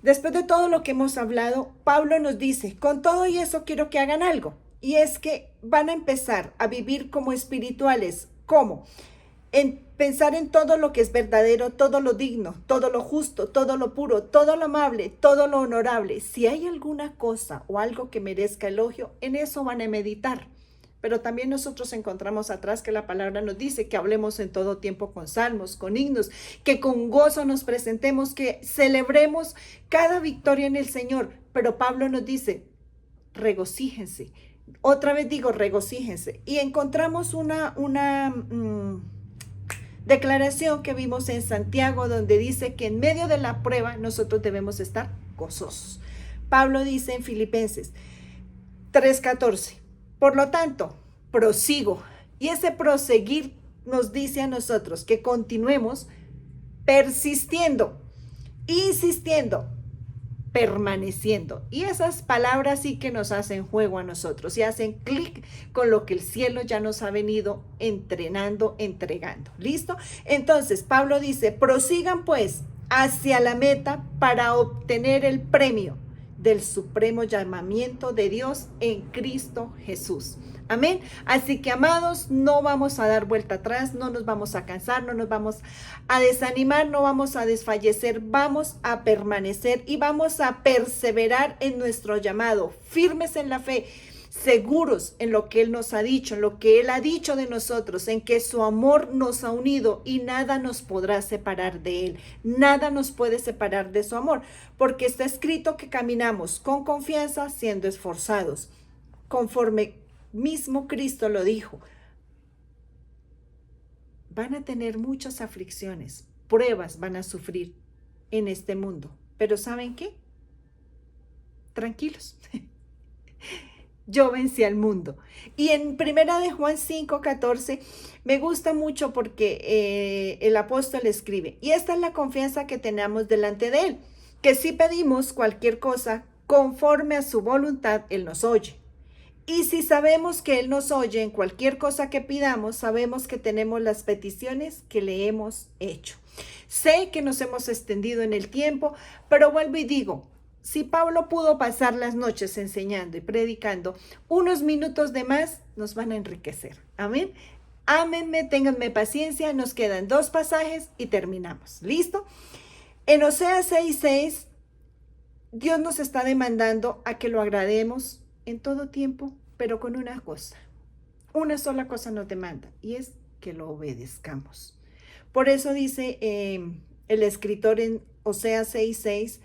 [SPEAKER 1] Después de todo lo que hemos hablado, Pablo nos dice, con todo y eso quiero que hagan algo. Y es que van a empezar a vivir como espirituales. ¿Cómo? En pensar en todo lo que es verdadero, todo lo digno, todo lo justo, todo lo puro, todo lo amable, todo lo honorable. Si hay alguna cosa o algo que merezca elogio, en eso van a meditar. Pero también nosotros encontramos atrás que la palabra nos dice que hablemos en todo tiempo con salmos, con himnos, que con gozo nos presentemos, que celebremos cada victoria en el Señor. Pero Pablo nos dice, regocíjense. Otra vez digo, regocíjense. Y encontramos una declaración que vimos en Santiago, donde dice que en medio de la prueba nosotros debemos estar gozosos. Pablo dice en Filipenses 3:14, por lo tanto, prosigo. Y ese proseguir nos dice a nosotros que continuemos persistiendo, insistiendo, permaneciendo. Y esas palabras sí que nos hacen juego a nosotros y hacen clic con lo que el cielo ya nos ha venido entrenando, entregando. ¿Listo? Entonces, Pablo dice, prosigan pues hacia la meta para obtener el premio del supremo llamamiento de Dios en Cristo Jesús. Amén. Así que, amados, no vamos a dar vuelta atrás, no nos vamos a cansar, no nos vamos a desanimar, no vamos a desfallecer, vamos a permanecer y vamos a perseverar en nuestro llamado, firmes en la fe, seguros en lo que Él nos ha dicho, en lo que Él ha dicho de nosotros, en que su amor nos ha unido y nada nos podrá separar de Él. Nada nos puede separar de su amor, porque está escrito que caminamos con confianza siendo esforzados, conforme mismo Cristo lo dijo. Van a tener muchas aflicciones, pruebas van a sufrir en este mundo, pero ¿saben qué? Tranquilos. Yo vencí al mundo. Y en primera de Juan 5:14 me gusta mucho porque el apóstol escribe, y esta es la confianza que tenemos delante de Él, que si pedimos cualquier cosa conforme a su voluntad, Él nos oye. Y si sabemos que Él nos oye en cualquier cosa que pidamos, sabemos que tenemos las peticiones que le hemos hecho. Sé que nos hemos extendido en el tiempo, pero vuelvo y digo, si Pablo pudo pasar las noches enseñando y predicando, unos minutos de más nos van a enriquecer. Amén. Ámenme, ténganme paciencia, nos quedan 2 pasajes y terminamos. ¿Listo? En Oseas 6:6, Dios nos está demandando a que lo agrademos en todo tiempo, pero con una cosa. Una sola cosa nos demanda, y es que lo obedezcamos. Por eso dice el escritor en Oseas 6:6,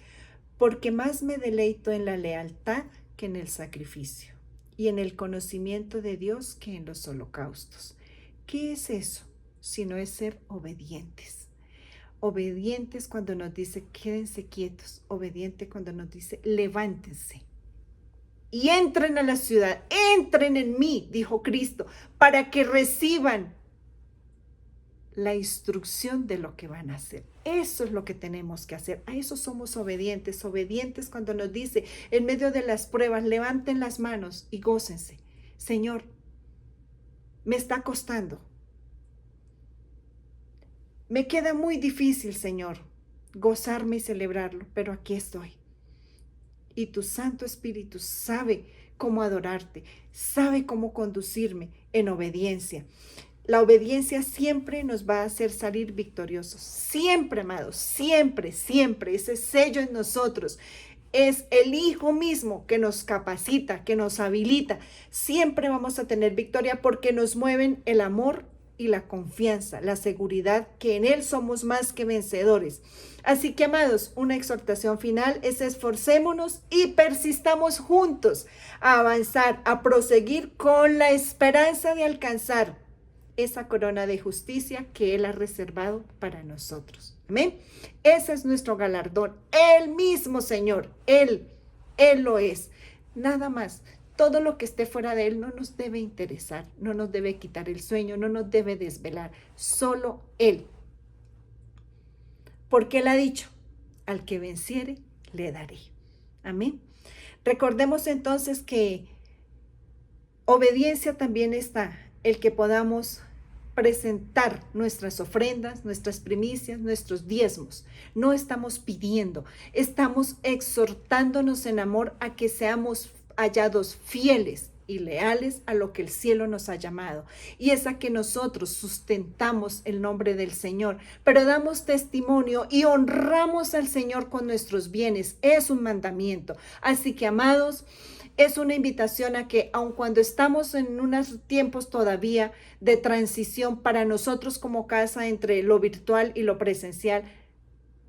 [SPEAKER 1] porque más me deleito en la lealtad que en el sacrificio, y en el conocimiento de Dios que en los holocaustos. ¿Qué es eso? Sino es ser obedientes. Obedientes cuando nos dice quédense quietos, obediente cuando nos dice levántense y entren a la ciudad, entren en mí, dijo Cristo, para que reciban la instrucción de lo que van a hacer. Eso es lo que tenemos que hacer. A eso somos obedientes. Obedientes cuando nos dice en medio de las pruebas, levanten las manos y gócense. Señor, me está costando. Me queda muy difícil, Señor, gozarme y celebrarlo, pero aquí estoy. Y tu Santo Espíritu sabe cómo adorarte, sabe cómo conducirme en obediencia. La obediencia siempre nos va a hacer salir victoriosos. Siempre, amados, siempre, siempre. Ese sello en nosotros es el Hijo mismo que nos capacita, que nos habilita. Siempre vamos a tener victoria porque nos mueven el amor y la confianza, la seguridad que en Él somos más que vencedores. Así que, amados, una exhortación final es esforcémonos y persistamos juntos a avanzar, a proseguir con la esperanza de alcanzar esa corona de justicia que Él ha reservado para nosotros. Amén. Ese es nuestro galardón. Él mismo, Señor, Él lo es. Nada más. Todo lo que esté fuera de Él no nos debe interesar, no nos debe quitar el sueño, no nos debe desvelar. Solo Él. Porque Él ha dicho, al que venciere, le daré. Amén. Recordemos entonces que obediencia también está el que podamos presentar nuestras ofrendas, nuestras primicias, nuestros diezmos. No estamos pidiendo, estamos exhortándonos en amor a que seamos hallados fieles y leales a lo que el cielo nos ha llamado. Y es a que nosotros sustentamos el nombre del Señor, pero damos testimonio y honramos al Señor con nuestros bienes. Es un mandamiento. Así que, amados, es una invitación a que, aun cuando estamos en unos tiempos todavía de transición para nosotros como casa entre lo virtual y lo presencial,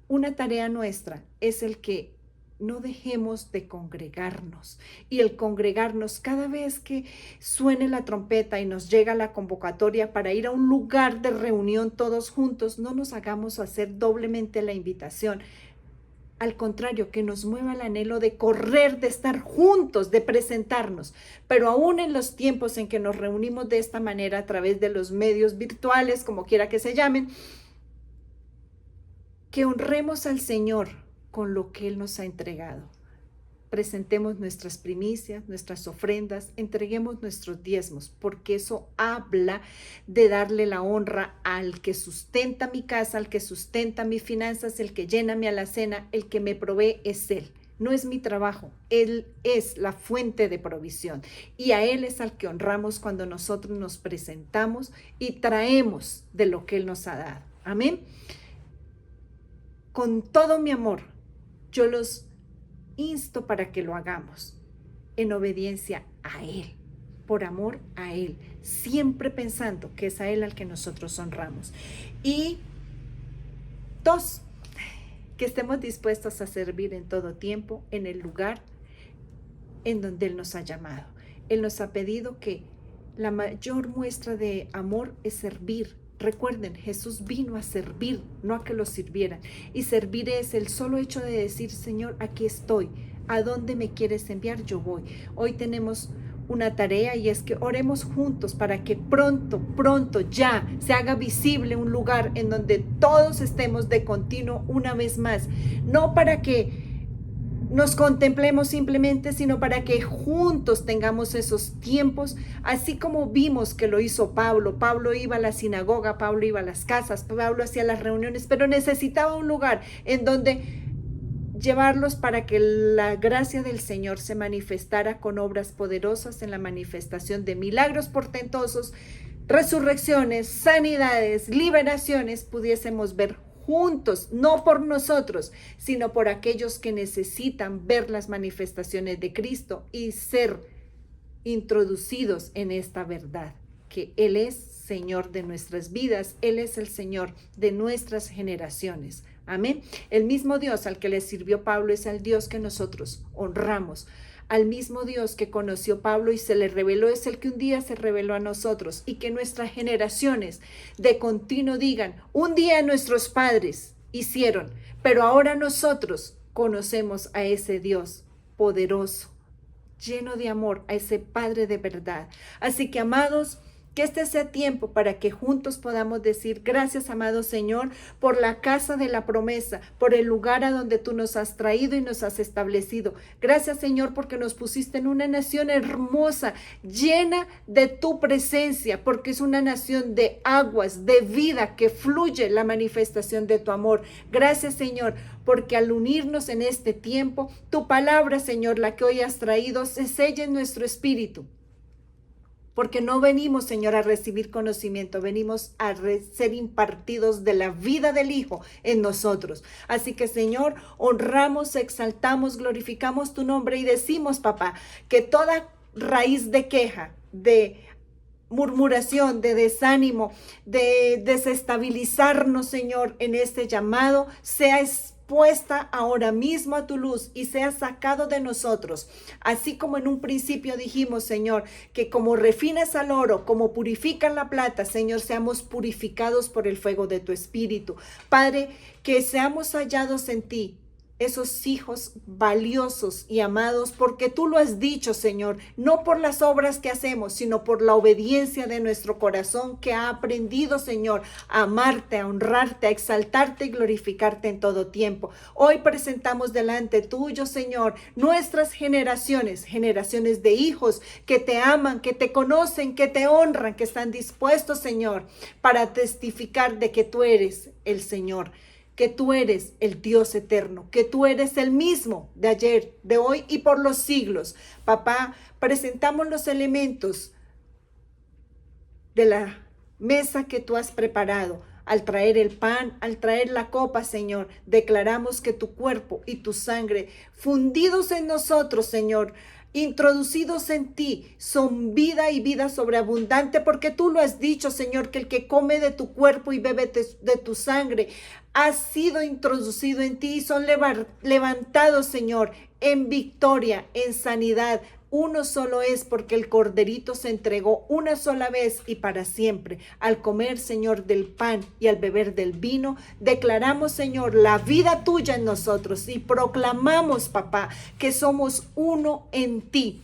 [SPEAKER 1] una tarea nuestra es el que no dejemos de congregarnos. Y el congregarnos cada vez que suene la trompeta y nos llega la convocatoria para ir a un lugar de reunión todos juntos, no nos hagamos hacer doblemente la invitación. Al contrario, que nos mueva el anhelo de correr, de estar juntos, de presentarnos. Pero aún en los tiempos en que nos reunimos de esta manera a través de los medios virtuales, como quiera que se llamen, que honremos al Señor con lo que Él nos ha entregado. Presentemos nuestras primicias, nuestras ofrendas, entreguemos nuestros diezmos, porque eso habla de darle la honra al que sustenta mi casa, al que sustenta mis finanzas, el que llena mi alacena, el que me provee es Él. No es mi trabajo, Él es la fuente de provisión y a Él es al que honramos cuando nosotros nos presentamos y traemos de lo que Él nos ha dado. Amén. Con todo mi amor, yo los insto para que lo hagamos en obediencia a Él, por amor a Él, siempre pensando que es a Él al que nosotros honramos. Y 2, que estemos dispuestos a servir en todo tiempo, en el lugar en donde Él nos ha llamado. Él nos ha pedido que la mayor muestra de amor es servir. Recuerden, Jesús vino a servir, no a que lo sirvieran. Y servir es el solo hecho de decir, Señor, aquí estoy. ¿A dónde me quieres enviar? Yo voy. Hoy tenemos una tarea y es que oremos juntos para que pronto ya se haga visible un lugar en donde todos estemos de continuo una vez más. No para que nos contemplemos simplemente, sino para que juntos tengamos esos tiempos, así como vimos que lo hizo Pablo. Pablo iba a la sinagoga, Pablo iba a las casas, Pablo hacía las reuniones, pero necesitaba un lugar en donde llevarlos para que la gracia del Señor se manifestara con obras poderosas en la manifestación de milagros portentosos, resurrecciones, sanidades, liberaciones, pudiésemos ver juntos, no por nosotros, sino por aquellos que necesitan ver las manifestaciones de Cristo y ser introducidos en esta verdad, que Él es Señor de nuestras vidas, Él es el Señor de nuestras generaciones. Amén. El mismo Dios al que le sirvió Pablo es el Dios que nosotros honramos. Al mismo Dios que conoció Pablo y se le reveló es el que un día se reveló a nosotros, y que nuestras generaciones de continuo digan, un día nuestros padres hicieron, pero ahora nosotros conocemos a ese Dios poderoso, lleno de amor, a ese Padre de verdad. Así que, amados, que este sea tiempo para que juntos podamos decir, gracias, amado Señor, por la casa de la promesa, por el lugar a donde tú nos has traído y nos has establecido. Gracias, Señor, porque nos pusiste en una nación hermosa, llena de tu presencia, porque es una nación de aguas, de vida, que fluye la manifestación de tu amor. Gracias, Señor, porque al unirnos en este tiempo, tu palabra, Señor, la que hoy has traído, se sella en nuestro espíritu. Porque no venimos, Señor, a recibir conocimiento, venimos a ser impartidos de la vida del Hijo en nosotros. Así que, Señor, honramos, exaltamos, glorificamos tu nombre y decimos, papá, que toda raíz de queja, de murmuración, de desánimo, de desestabilizarnos, Señor, en este llamado, sea puesta ahora mismo a tu luz y sea sacado de nosotros. Así como en un principio dijimos, Señor, que como refinas al oro, como purifican la plata, Señor, seamos purificados por el fuego de tu Espíritu. Padre, que seamos hallados en ti, esos hijos valiosos y amados, porque tú lo has dicho, Señor, no por las obras que hacemos, sino por la obediencia de nuestro corazón que ha aprendido, Señor, a amarte, a honrarte, a exaltarte y glorificarte en todo tiempo. Hoy presentamos delante tuyo, Señor, nuestras generaciones, generaciones de hijos que te aman, que te conocen, que te honran, que están dispuestos, Señor, para testificar de que tú eres el Señor, que tú eres el Dios eterno, que tú eres el mismo de ayer, de hoy y por los siglos. Papá, presentamos los elementos de la mesa que tú has preparado. Al traer el pan, al traer la copa, Señor, declaramos que tu cuerpo y tu sangre, fundidos en nosotros, Señor, introducidos en ti, son vida y vida sobreabundante, porque tú lo has dicho, Señor, que el que come de tu cuerpo y bebe de tu sangre ha sido introducido en ti y son levantados, Señor, en victoria, en sanidad. Uno solo es, porque el corderito se entregó una sola vez y para siempre. Al comer, Señor, del pan y al beber del vino, declaramos, Señor, la vida tuya en nosotros y proclamamos, papá, que somos uno en ti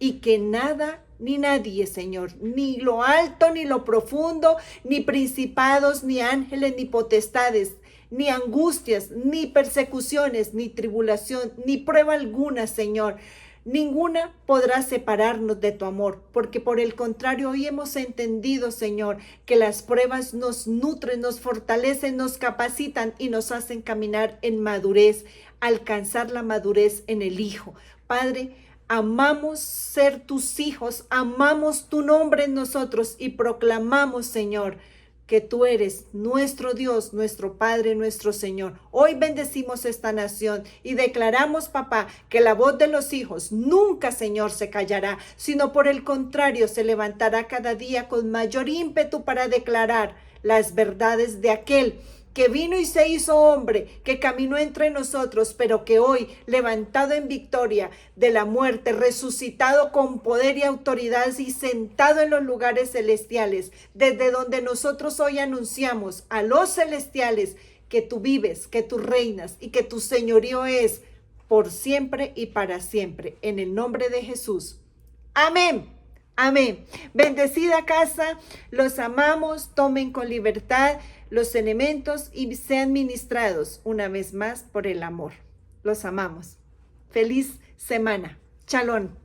[SPEAKER 1] y que nada ni nadie, Señor, ni lo alto, ni lo profundo, ni principados, ni ángeles, ni potestades, ni angustias, ni persecuciones, ni tribulación, ni prueba alguna, Señor. Ninguna podrá separarnos de tu amor, porque por el contrario, hoy hemos entendido, Señor, que las pruebas nos nutren, nos fortalecen, nos capacitan y nos hacen caminar en madurez, alcanzar la madurez en el Hijo. Padre, amamos ser tus hijos, amamos tu nombre en nosotros y proclamamos, Señor, que tú eres nuestro Dios, nuestro Padre, nuestro Señor. Hoy bendecimos esta nación y declaramos, papá, que la voz de los hijos nunca, Señor, se callará, sino por el contrario, se levantará cada día con mayor ímpetu para declarar las verdades de aquel que vino y se hizo hombre, que caminó entre nosotros, pero que hoy, levantado en victoria de la muerte, resucitado con poder y autoridad y sentado en los lugares celestiales, desde donde nosotros hoy anunciamos a los celestiales que tú vives, que tú reinas y que tu señorío es por siempre y para siempre. En el nombre de Jesús. Amén. Amén. Bendecida casa, los amamos, tomen con libertad los elementos y sean ministrados una vez más por el amor. Los amamos. Feliz semana. Shalom.